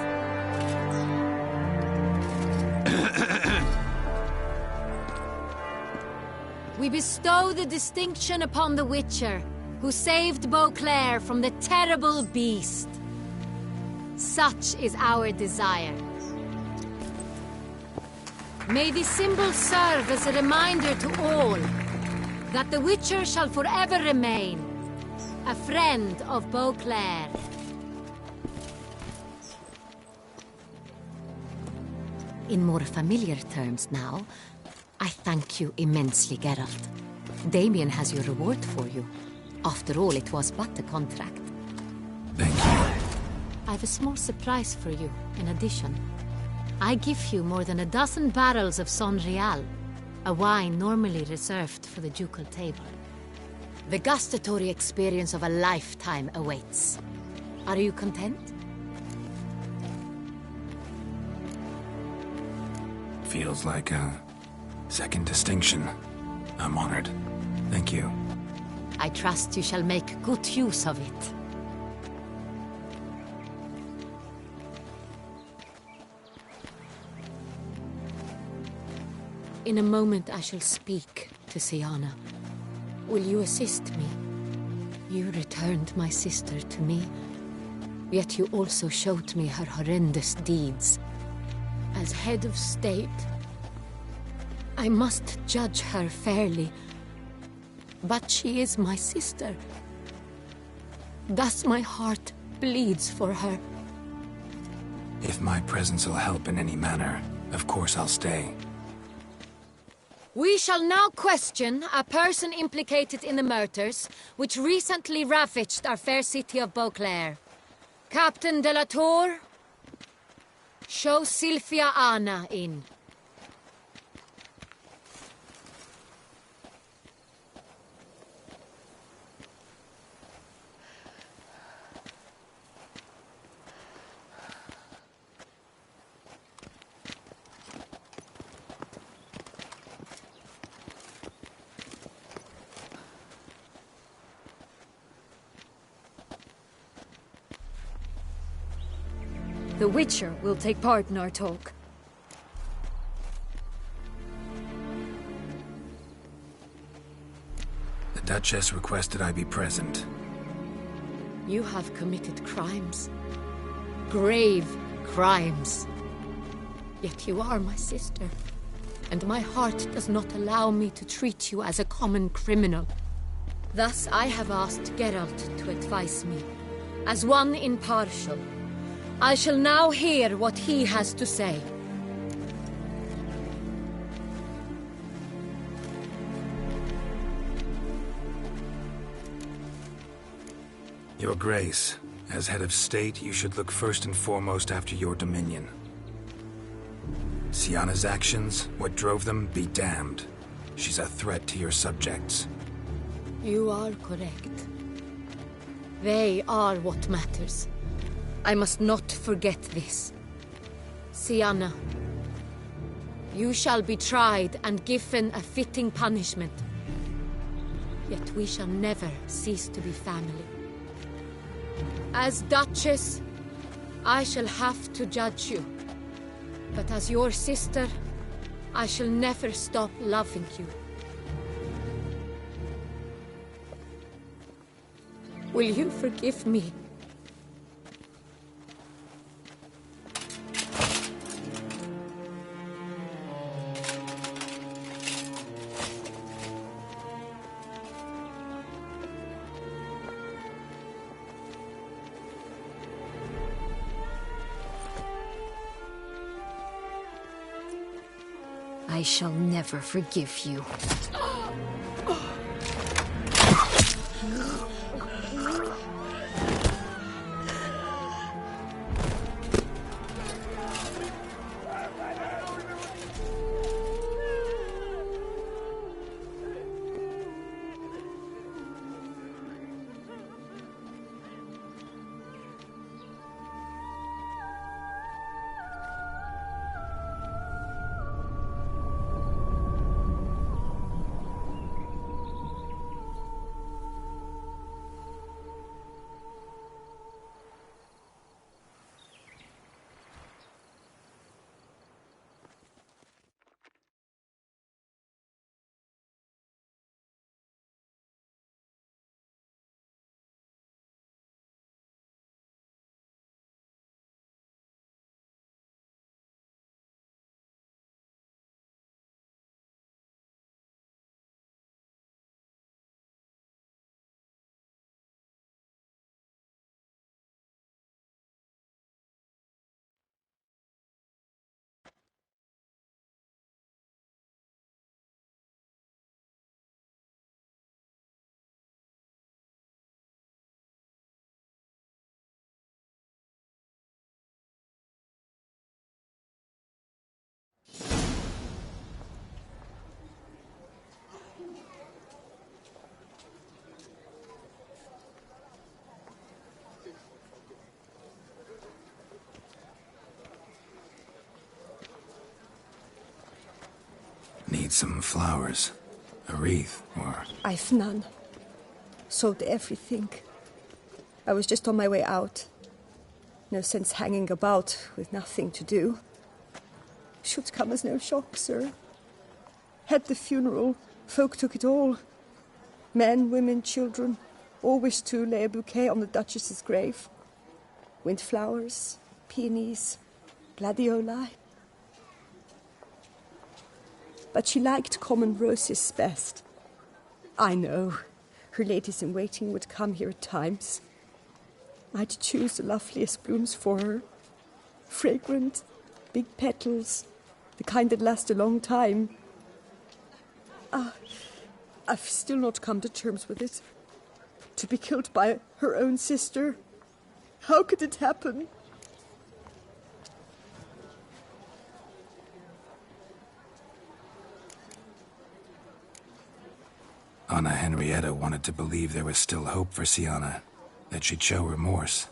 We bestow the distinction upon the Witcher, who saved Beauclair from the terrible beast. Such is our desire. May this symbol serve as a reminder to all that the Witcher shall forever remain a friend of Beauclair. In more familiar terms now, I thank you immensely, Geralt. Damien has your reward for you. After all, it was but a contract. Thank you. I have a small surprise for you, in addition. I give you more than a dozen barrels of Son Real, a wine normally reserved for the ducal table. The gustatory experience of a lifetime awaits. Are you content? Feels like a second distinction. I'm honored. Thank you. I trust you shall make good use of it. In a moment I shall speak to Syanna. Will you assist me? You returned my sister to me, yet you also showed me her horrendous deeds. As head of state, I must judge her fairly. But she is my sister. Thus my heart bleeds for her. If my presence will help in any manner, of course I'll stay. We shall now question a person implicated in the murders which recently ravaged our fair city of Beauclair. Captain de la Tour, show Sylvia Anna in. The Witcher will take part in our talk. The Duchess requested I be present. You have committed crimes. Grave crimes. Yet you are my sister, and my heart does not allow me to treat you as a common criminal. Thus I have asked Geralt to advise me, as one impartial. I shall now hear what he has to say. Your Grace, as head of state, you should look first and foremost after your dominion. Syanna's actions, what drove them, be damned. She's a threat to your subjects. You are correct. They are what matters. I must not forget this. Syanna, you shall be tried and given a fitting punishment. Yet we shall never cease to be family. As Duchess, I shall have to judge you. But as your sister, I shall never stop loving you. Will you forgive me? I shall never forgive you. Need some flowers. A wreath, or... I've none. Sold everything. I was just on my way out. No sense hanging about with nothing to do. Should come as no shock, sir. Had the funeral. Folk took it all. Men, women, children. All wished to lay a bouquet on the Duchess's grave. Windflowers, peonies, gladioli. But she liked common roses best. I know. Her ladies-in-waiting would come here at times. I'd choose the loveliest blooms for her. Fragrant, big petals, the kind that last a long time. I've still not come to terms with it. To be killed by her own sister. How could it happen? Anna Henrietta wanted to believe there was still hope for Syanna, that she'd show remorse.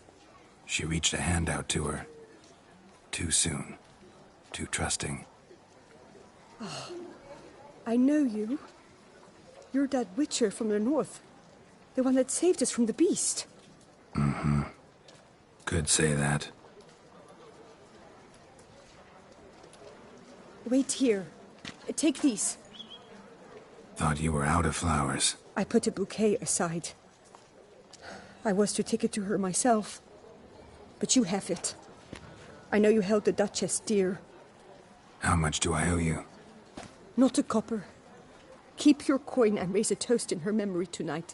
She reached a hand out to her. Too soon. Too trusting. Oh, I know you. You're that witcher from the north. The one that saved us from the beast. Mm-hmm. Could say that. Wait here. Take these. Thought you were out of flowers. I put a bouquet aside. I was to take it to her myself. But you have it. I know you held the Duchess dear. How much do I owe you? Not a copper. Keep your coin and raise a toast in her memory tonight.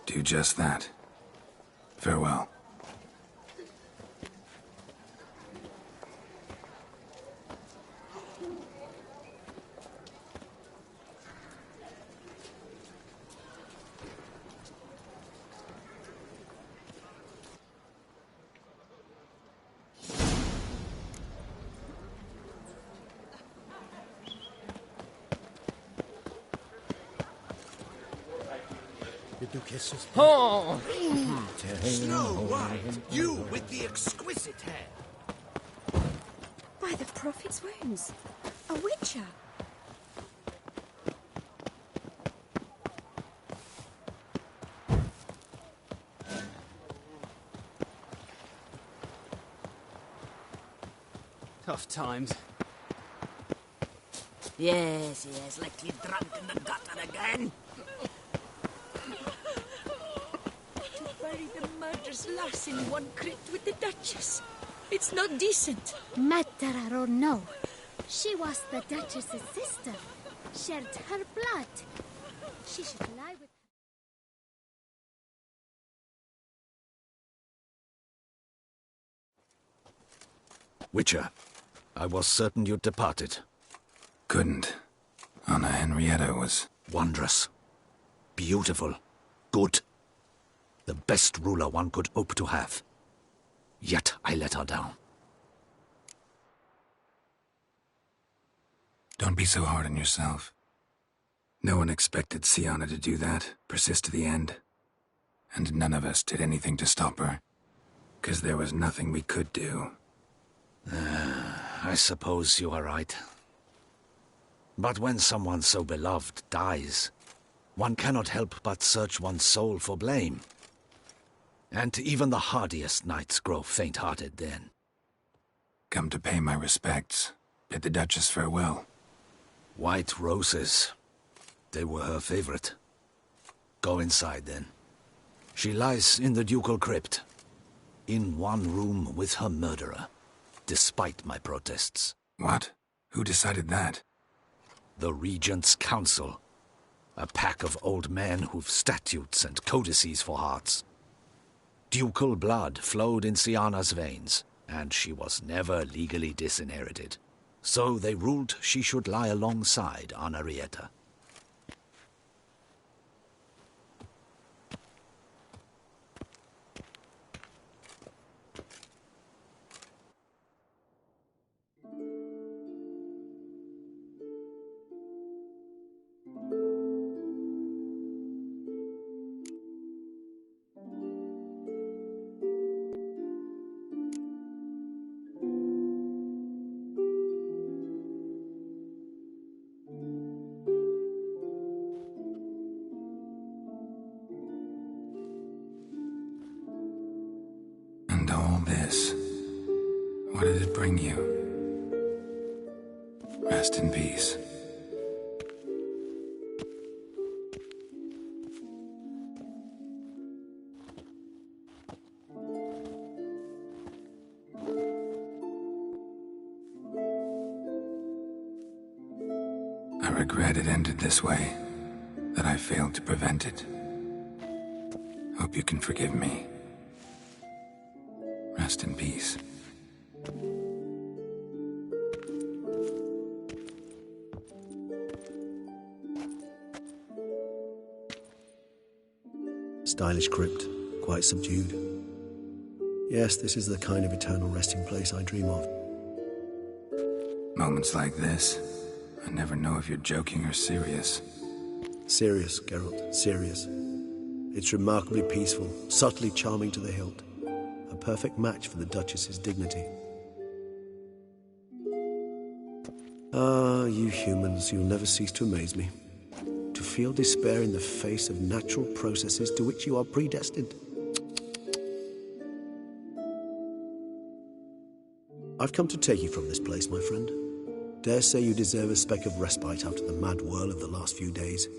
Do just that. Farewell. Oh! Snow White, you with the exquisite hair. By the prophet's wounds. A witcher. Tough times. Yes, like he's drunk in the gutter again. Bury the murderous lass in one crypt with the Duchess. It's not decent. Matter or no, she was the Duchess's sister. Shared her blood. She should lie with her. Witcher, I was certain you'd departed. Couldn't. Anna Henrietta was... wondrous. Beautiful. Good. The best ruler one could hope to have. Yet I let her down. Don't be so hard on yourself. No one expected Syanna to do that, persist to the end. And none of us did anything to stop her. 'Cause there was nothing we could do. I suppose you are right. But when someone so beloved dies, one cannot help but search one's soul for blame. And even the hardiest knights grow faint-hearted then. Come to pay my respects. Bid the Duchess farewell. White roses. They were her favorite. Go inside then. She lies in the ducal crypt. In one room with her murderer. Despite my protests. What? Who decided that? The Regent's Council. A pack of old men who've statutes and codices for hearts. Ducal blood flowed in Syanna's veins, and she was never legally disinherited. So they ruled she should lie alongside Anna Henrietta. And all this, what did it bring you? Rest in peace. I regret it ended this way, that I failed to prevent it. Hope you can forgive me. Rest in peace. Stylish crypt, quite subdued. Yes, this is the kind of eternal resting place I dream of. Moments like this, I never know if you're joking or serious. Serious, Geralt, serious. It's remarkably peaceful, subtly charming to the hilt. A perfect match for the Duchess's dignity. Ah, you humans, you'll never cease to amaze me. To feel despair in the face of natural processes to which you are predestined. I've come to take you from this place, my friend. Dare say you deserve a speck of respite after the mad whirl of the last few days.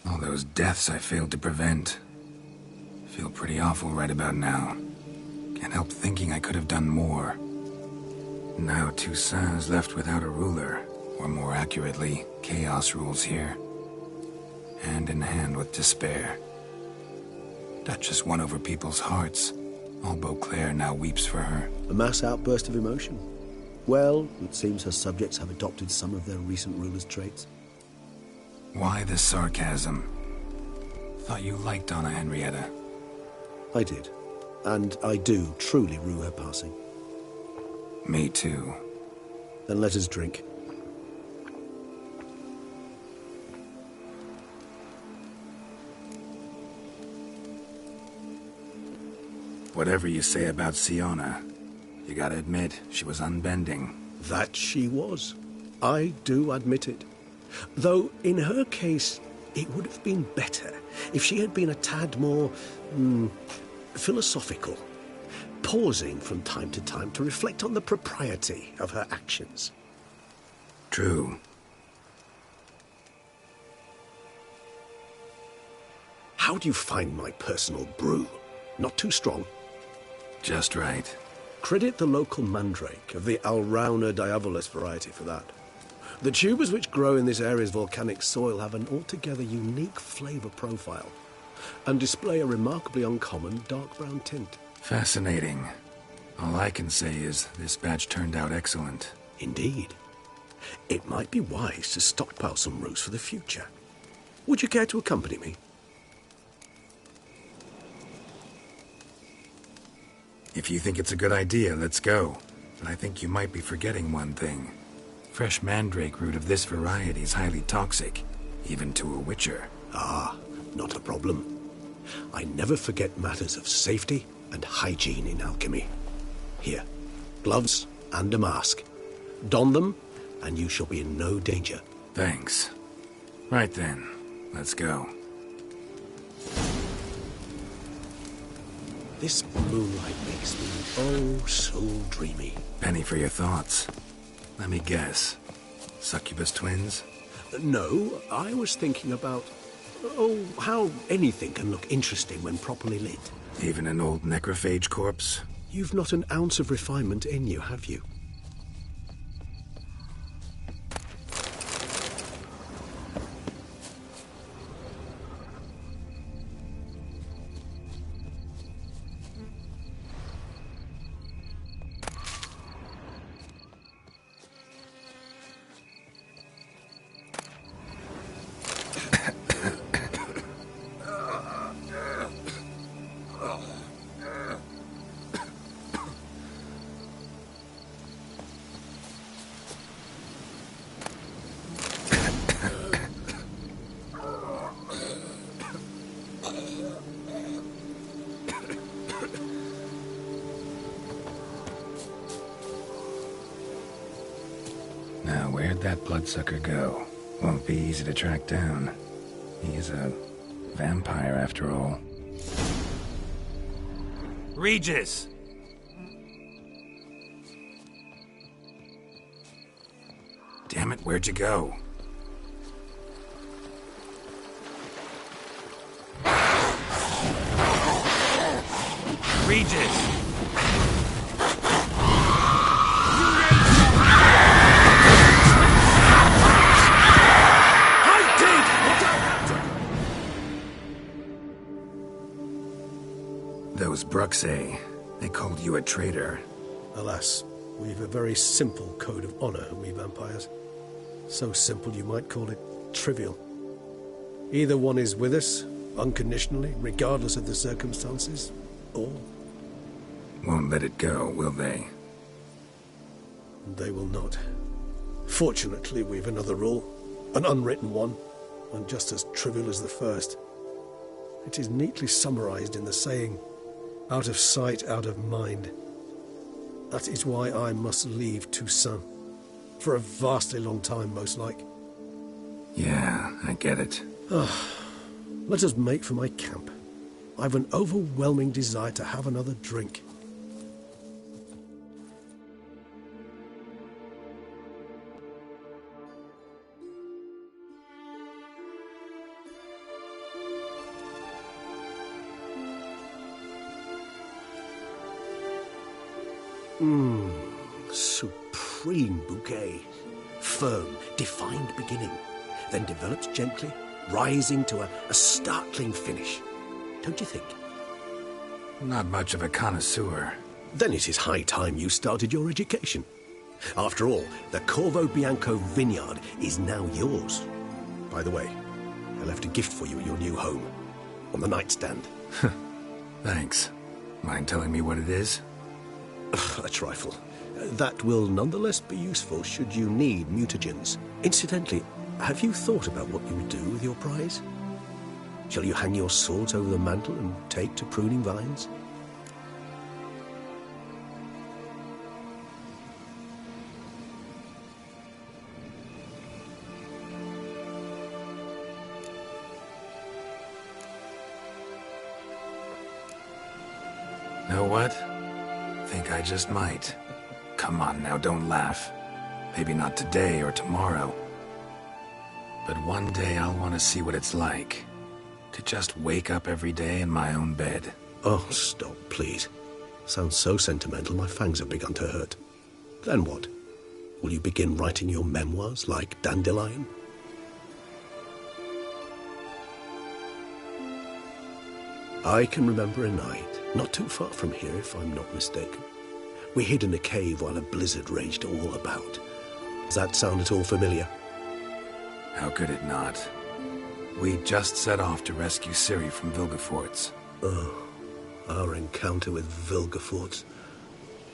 All those deaths I failed to prevent. Feel pretty awful right about now. Can't help thinking I could have done more. Now Toussaint's left without a ruler, or more accurately, chaos rules here. Hand in hand with despair. Duchess won over people's hearts. All Beauclair now weeps for her. A mass outburst of emotion. Well, it seems her subjects have adopted some of their recent ruler's traits. Why the sarcasm? Thought you liked Donna Henrietta. I did. And I do truly rue her passing. Me too. Then let us drink. Whatever you say about Siona, you gotta admit, she was unbending. That she was. I do admit it. Though, in her case, it would have been better if she had been a tad more, philosophical, pausing from time to time to reflect on the propriety of her actions. True. How do you find my personal brew? Not too strong? Just right. Credit the local mandrake of the Alrauna diabolus variety for that. The tubers which grow in this area's volcanic soil have an altogether unique flavour profile and display a remarkably uncommon dark brown tint. Fascinating. All I can say is this batch turned out excellent. Indeed. It might be wise to stockpile some roots for the future. Would you care to accompany me? If you think it's a good idea, let's go. But I think you might be forgetting one thing. Fresh mandrake root of this variety is highly toxic, even to a witcher. Ah, not a problem. I never forget matters of safety and hygiene in alchemy. Here, gloves and a mask. Don them, and you shall be in no danger. Thanks. Right then, let's go. This moonlight makes me oh so dreamy. Penny for your thoughts. Let me guess. Succubus twins? No, I was thinking about, how anything can look interesting when properly lit. Even an old necrophage corpse? You've not an ounce of refinement in you, have you? Now, where'd that bloodsucker go? Won't be easy to track down. He is a vampire, after all. Regis! Damn it, where'd you go? Regis! Those Bruxae, they called you a traitor. Alas, we've a very simple code of honor, we vampires. So simple you might call it trivial. Either one is with us, unconditionally, regardless of the circumstances, or... Won't let it go, will they? They will not. Fortunately, we've another rule, an unwritten one, and just as trivial as the first. It is neatly summarized in the saying, out of sight, out of mind. That is why I must leave Toussaint. For a vastly long time, most like. Yeah, I get it. Let us make for my camp. I've an overwhelming desire to have another drink. Supreme bouquet. Firm, defined beginning, then develops gently, rising to a startling finish. Don't you think? Not much of a connoisseur. Then it is high time you started your education. After all, the Corvo Bianco vineyard is now yours. By the way, I left a gift for you at your new home. On the nightstand. Thanks. Mind telling me what it is? A trifle. That will nonetheless be useful should you need mutagens. Incidentally, have you thought about what you would do with your prize? Shall you hang your swords over the mantle and take to pruning vines? Know what? Think I just might. Come on now, don't laugh. Maybe not today or tomorrow. But one day I'll want to see what it's like. To just wake up every day in my own bed. Oh, stop, please. Sounds so sentimental, my fangs have begun to hurt. Then what? Will you begin writing your memoirs like Dandelion? I can remember a night, not too far from here if I'm not mistaken. We hid in a cave while a blizzard raged all about. Does that sound at all familiar? How could it not? We just set off to rescue Ciri from Vilgefortz. Oh, our encounter with Vilgefortz.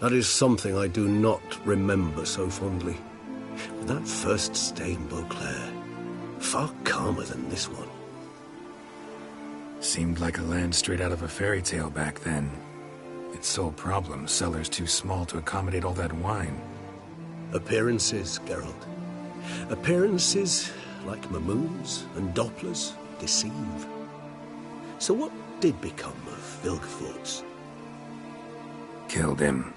That is something I do not remember so fondly. But that first stay in Beauclair, far calmer than this one. Seemed like a land straight out of a fairy tale back then. Its sole problem, cellars too small to accommodate all that wine. Appearances, Geralt. Appearances, like Mamoons and Dopplers, deceive. So what did become of Vilgefortz? Killed him.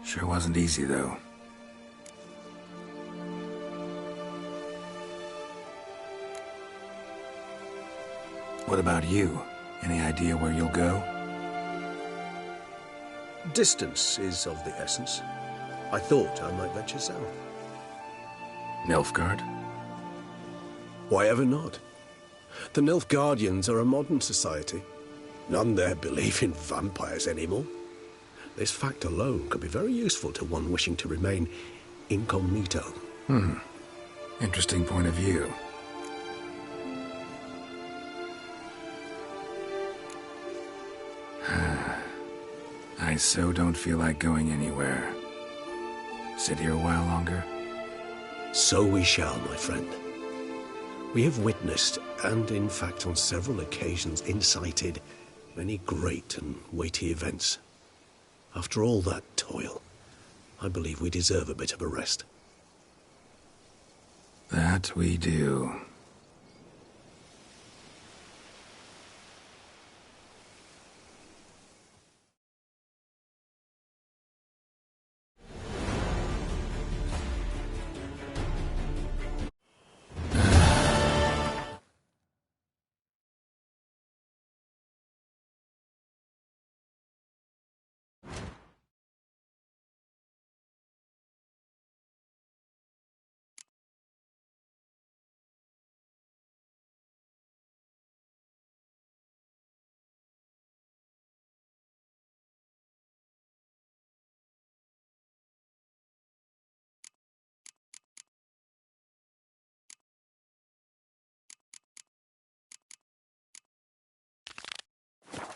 Sure wasn't easy, though. What about you? Any idea where you'll go? Distance is of the essence. I thought I might venture south. Nilfgaard? Why ever not? The Nilfgaardians are a modern society. None there believe in vampires anymore. This fact alone could be very useful to one wishing to remain incognito. Interesting point of view. I so don't feel like going anywhere. Sit here a while longer? So we shall, my friend. We have witnessed, and in fact on several occasions incited, many great and weighty events. After all that toil, I believe we deserve a bit of a rest. That we do.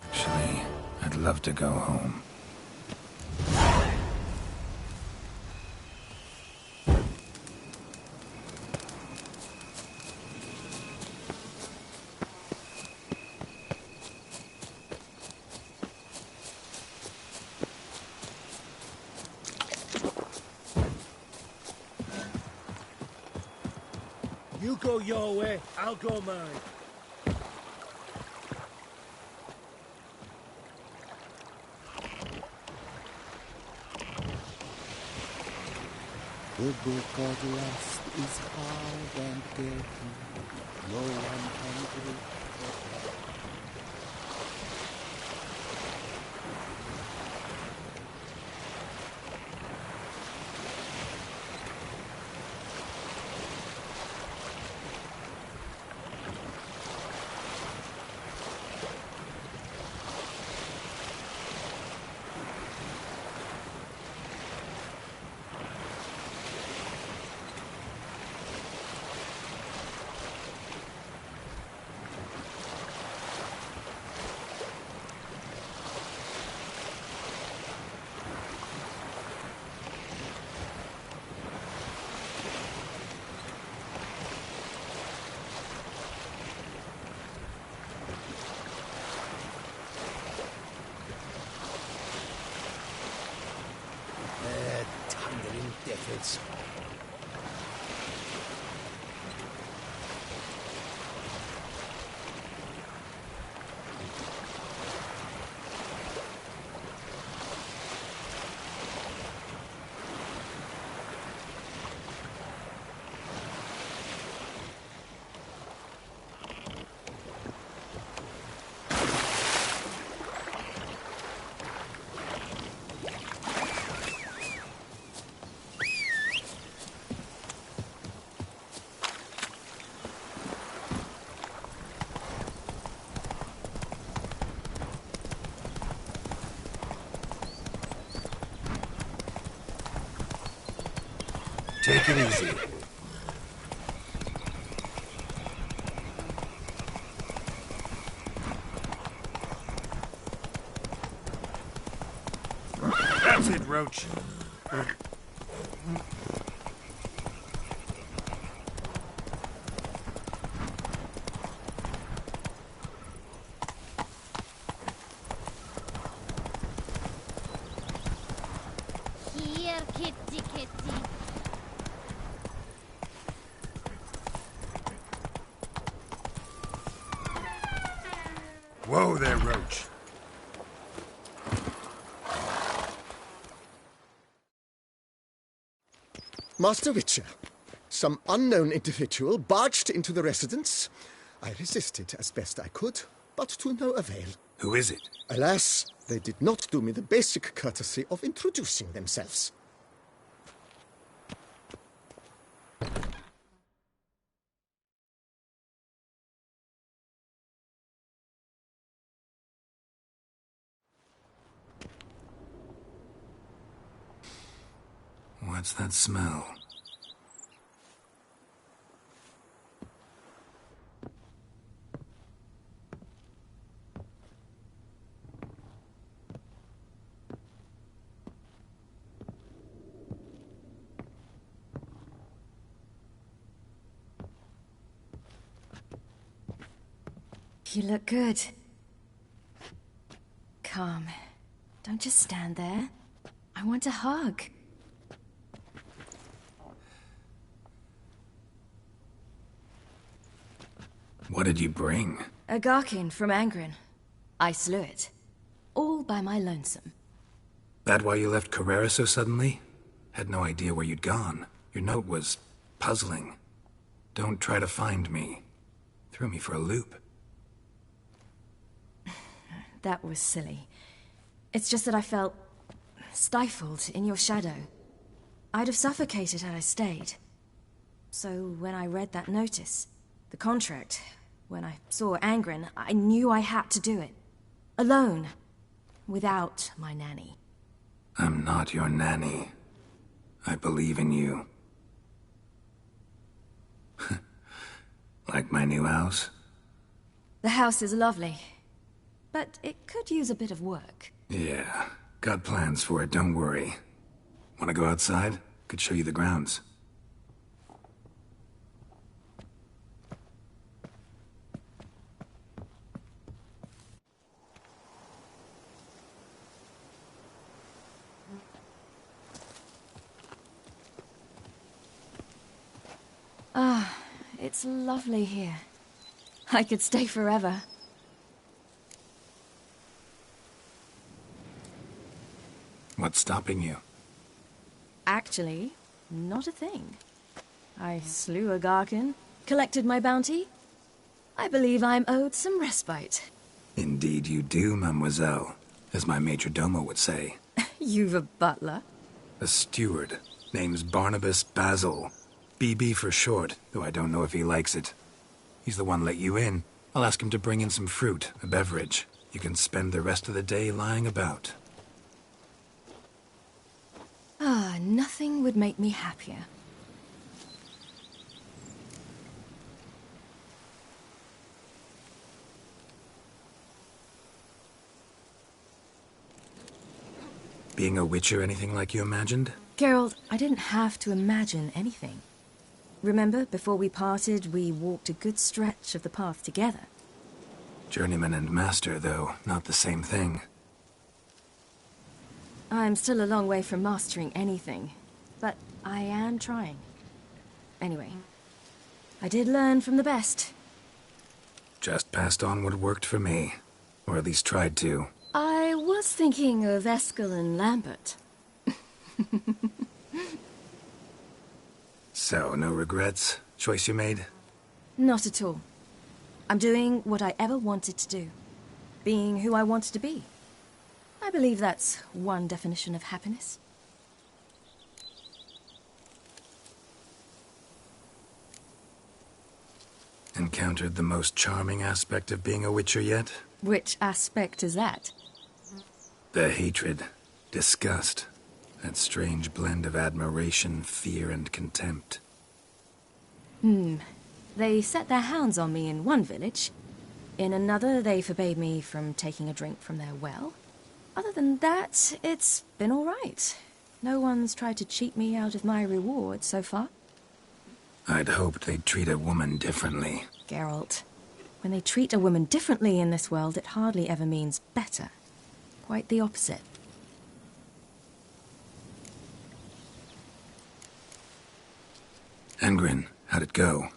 Actually, I'd love to go home. You go your way, I'll go mine. The book of lust is hard and dirty. No one can read it. Thundering devils. Take it easy. That's it, Roach. Here, kitty, kitty. Whoa there, Roach. Master Witcher, some unknown individual barged into the residence. I resisted as best I could, but to no avail. Who is it? Alas, they did not do me the basic courtesy of introducing themselves. What's that smell? You look good. Come. Don't just stand there. I want a hug. What did you bring? A Garkin from Angren. I slew it. All by my lonesome. That why you left Carrera so suddenly? Had no idea where you'd gone. Your note was puzzling. Don't try to find me. Threw me for a loop. That was silly. It's just that I felt stifled in your shadow. I'd have suffocated had I stayed. So when I read that notice, the contract, when I saw Angren, I knew I had to do it. Alone. Without my nanny. I'm not your nanny. I believe in you. Like my new house? The house is lovely, but it could use a bit of work. Yeah, got plans for it, don't worry. Wanna go outside? Could show you the grounds. Ah, it's lovely here. I could stay forever. What's stopping you? Actually, not a thing. I slew a Garkin, collected my bounty. I believe I'm owed some respite. Indeed you do, mademoiselle. As my major domo would say. You've a butler? A steward. Name's Barnabas Basil. BB for short, though I don't know if he likes it. He's the one let you in. I'll ask him to bring in some fruit, a beverage. You can spend the rest of the day lying about. Ah, nothing would make me happier. Being a witcher anything like you imagined? Geralt, I didn't have to imagine anything. Remember, before we parted, we walked a good stretch of the path together. Journeyman and master, though, not the same thing. I'm still a long way from mastering anything, but I am trying. Anyway, I did learn from the best. Just passed on what worked for me. Or at least tried to. I was thinking of Eskel and Lambert. So, no regrets? Choice you made? Not at all. I'm doing what I ever wanted to do. Being who I wanted to be. I believe that's one definition of happiness. Encountered the most charming aspect of being a witcher yet? Which aspect is that? The hatred, disgust, that strange blend of admiration, fear, and contempt. They set their hounds on me in one village. In another, they forbade me from taking a drink from their well. Other than that, it's been all right. No one's tried to cheat me out of my reward so far. I'd hoped they'd treat a woman differently. Geralt, when they treat a woman differently in this world, it hardly ever means better. Quite the opposite. Angren, how'd it go?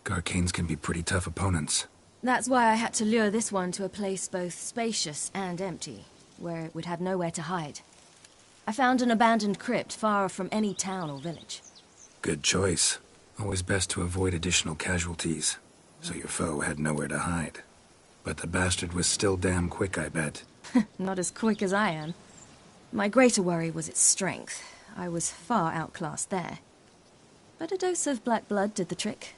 Garcanes can be pretty tough opponents. That's why I had to lure this one to a place both spacious and empty, where it would have nowhere to hide. I found an abandoned crypt far from any town or village. Good choice. Always best to avoid additional casualties, so your foe had nowhere to hide. But the bastard was still damn quick, I bet. Not as quick as I am. My greater worry was its strength. I was far outclassed there. But a dose of black blood did the trick.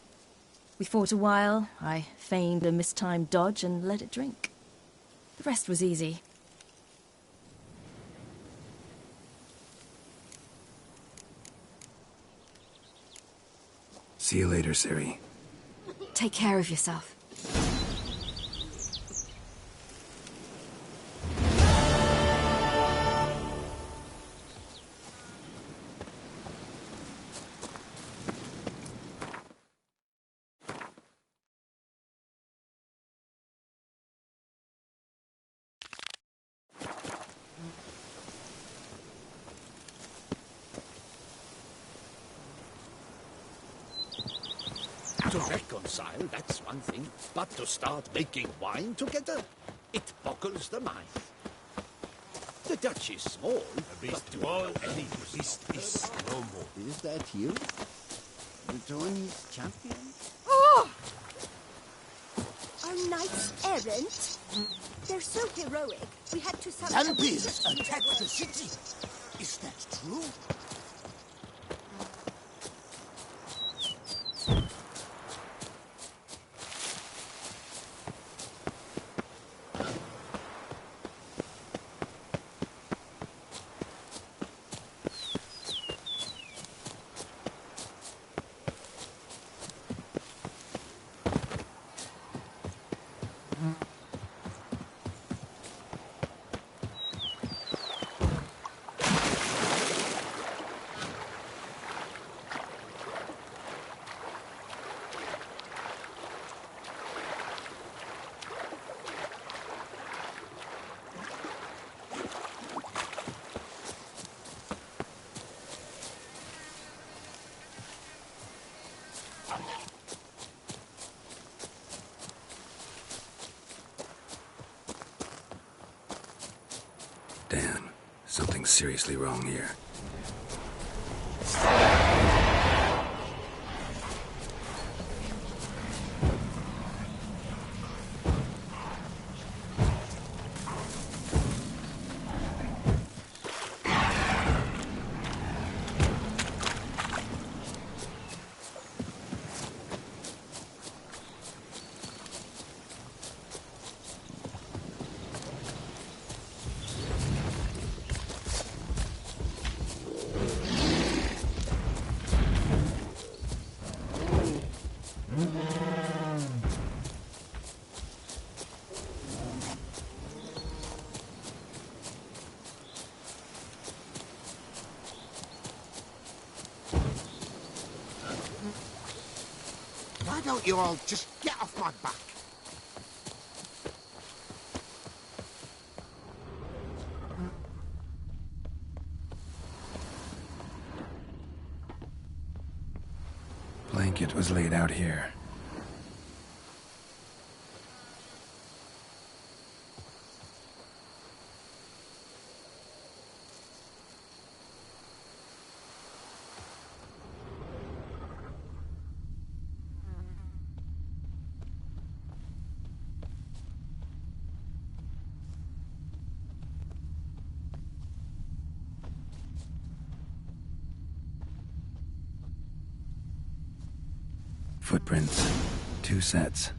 We fought a while, I feigned a mistimed dodge and let it drink. The rest was easy. See you later, Ciri. Take care of yourself. To reconcile, that's one thing. But to start making wine together, it boggles the mind. The Dutch is small, but to all any beast is no more. Is that you? The Tony's champion? Oh! Our knights errant? They're so heroic. We had to Vampires attacked the city. Is that true? Damn, something's seriously wrong here. Why don't you all just get off my back? Blanket was laid out here. Footprints. 2 sets.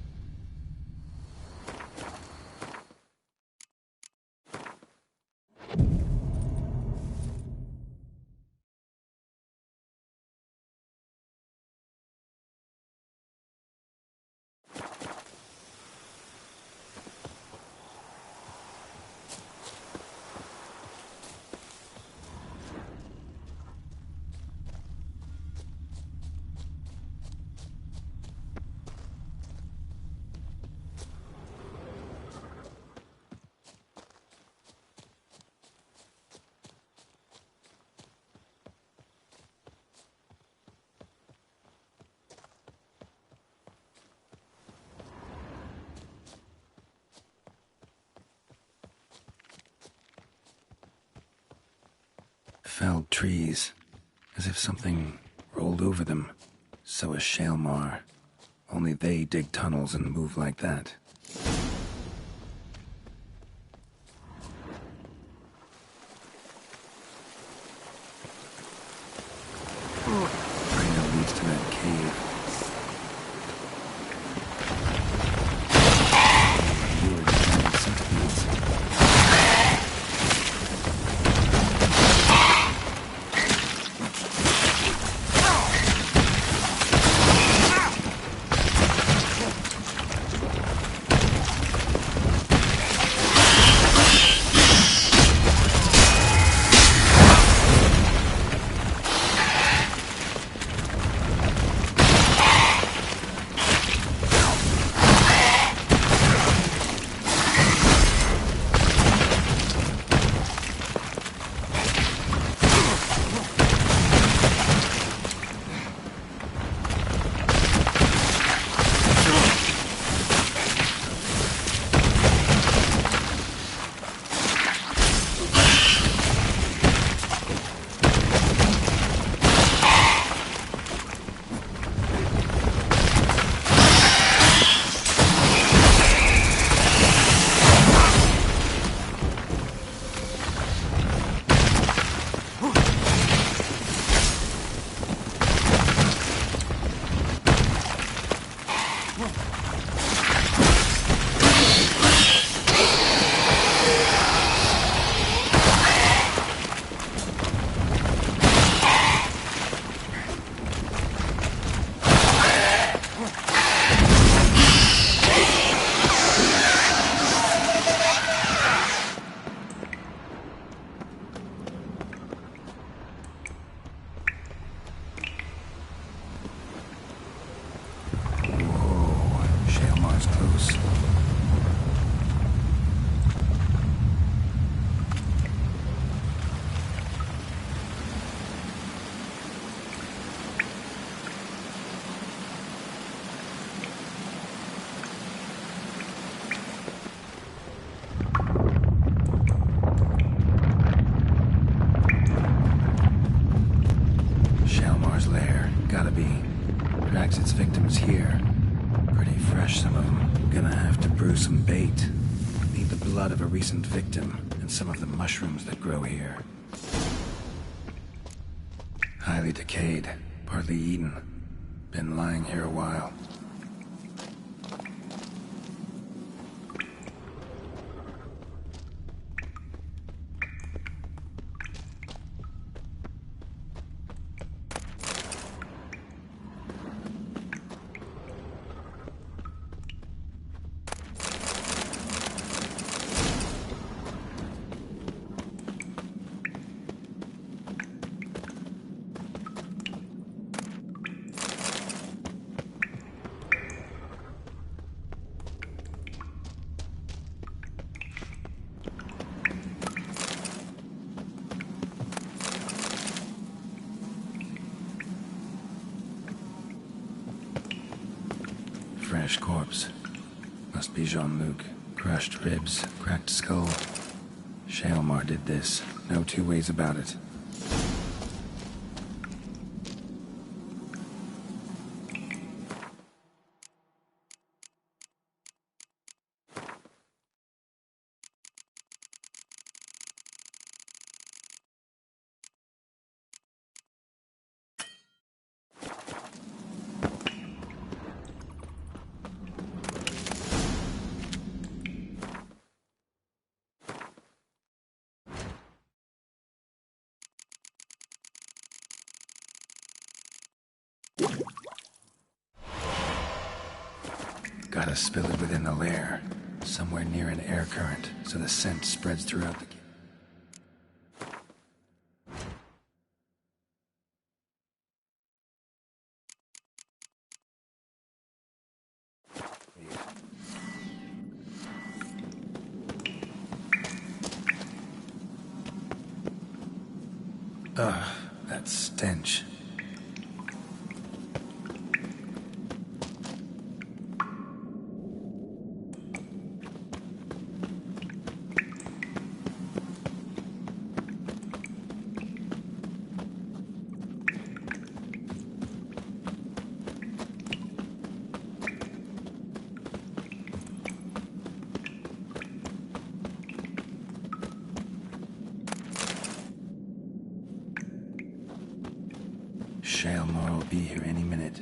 Felled trees, as if something rolled over them. So is Shaelmar. Only they dig tunnels and move like that. Trail leads to that cave. Lured giant centipedes. be. Drags its victims here. Pretty fresh, some of them. Gonna have to brew some bait. Need the blood of a recent victim and some of the mushrooms that grow here. Highly decayed, partly eaten. Been lying here a while. Fresh corpse. Must be Jean-Luc. Crushed ribs, cracked skull. Shaelmar did this. No two ways about it. Gotta spill it within the lair, somewhere near an air current, so the scent spreads throughout the... Ugh, that stench. Shaelmar will be here any minute.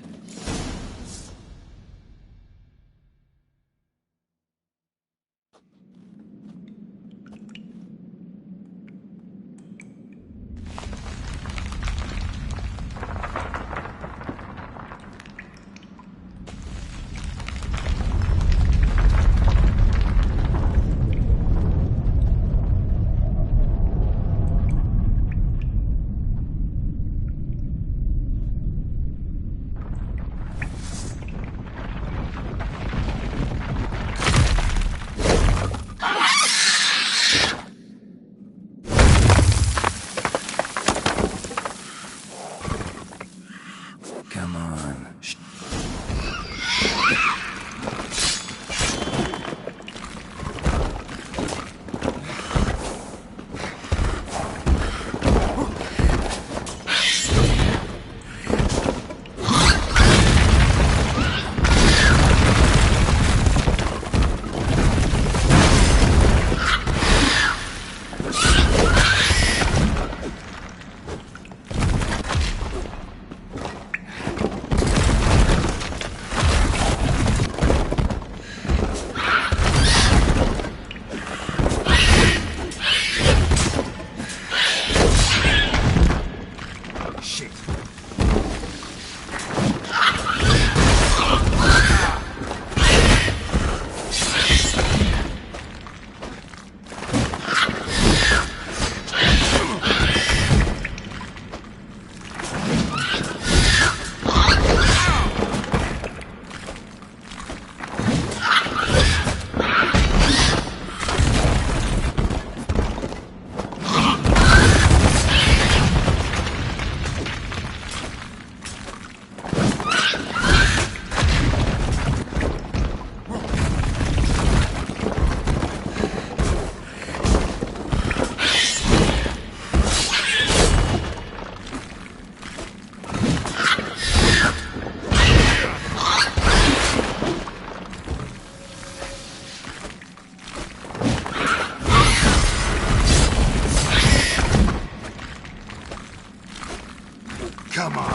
Come on.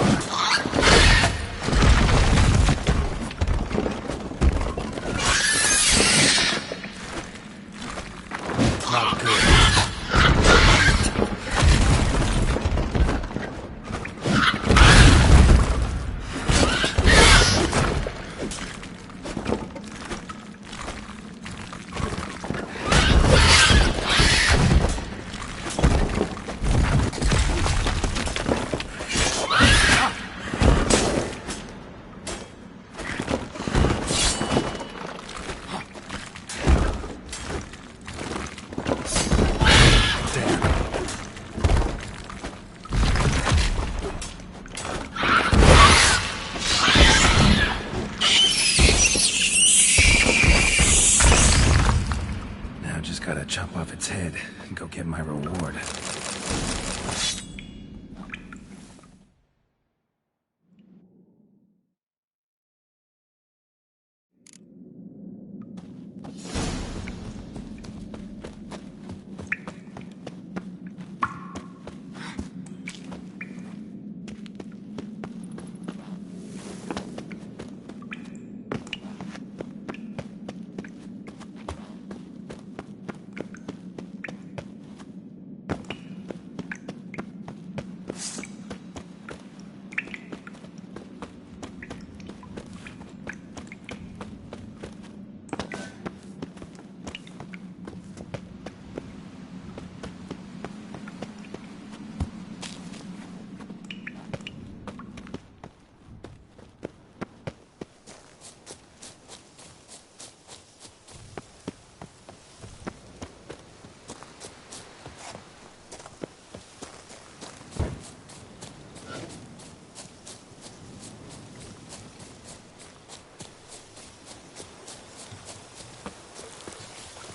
Not good. Gotta chop off its head and go get my reward.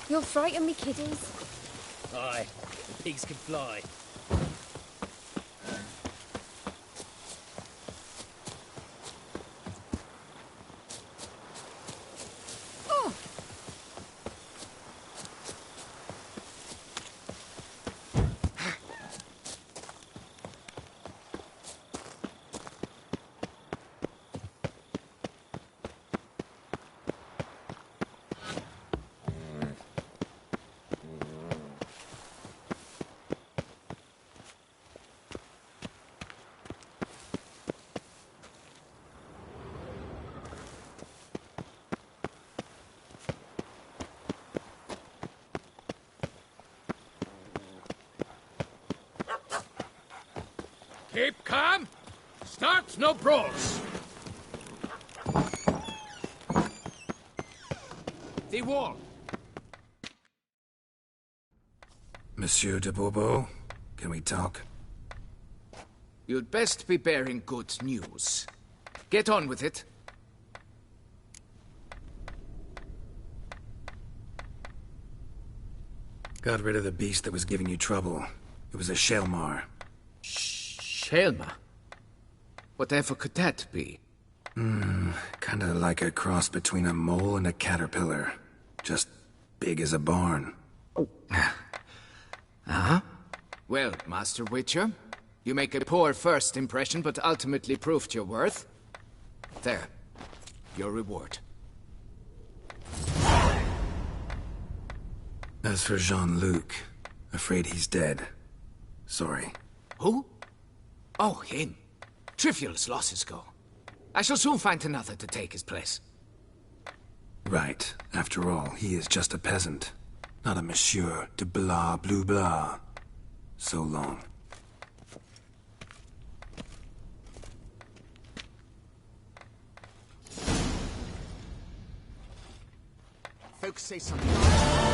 You'll frighten me, kiddies. Aye, the pigs can fly. Keep calm. Start no brawls. The wall. Monsieur de Bourbeau, can we talk? You'd best be bearing good news. Get on with it. Got rid of the beast that was giving you trouble. It was a Shelmar. Shelmar? Whatever could that be? Kinda like a cross between a mole and a caterpillar. Just big as a barn. Uh-huh. Well, Master Witcher, you make a poor first impression, but ultimately proved your worth. There. Your reward. As for Jean-Luc, afraid he's dead. Sorry. Who? Oh, him. Trivial as losses go. I shall soon find another to take his place. Right. After all, he is just a peasant. Not a monsieur de blah blue blah. So long. Folks say something.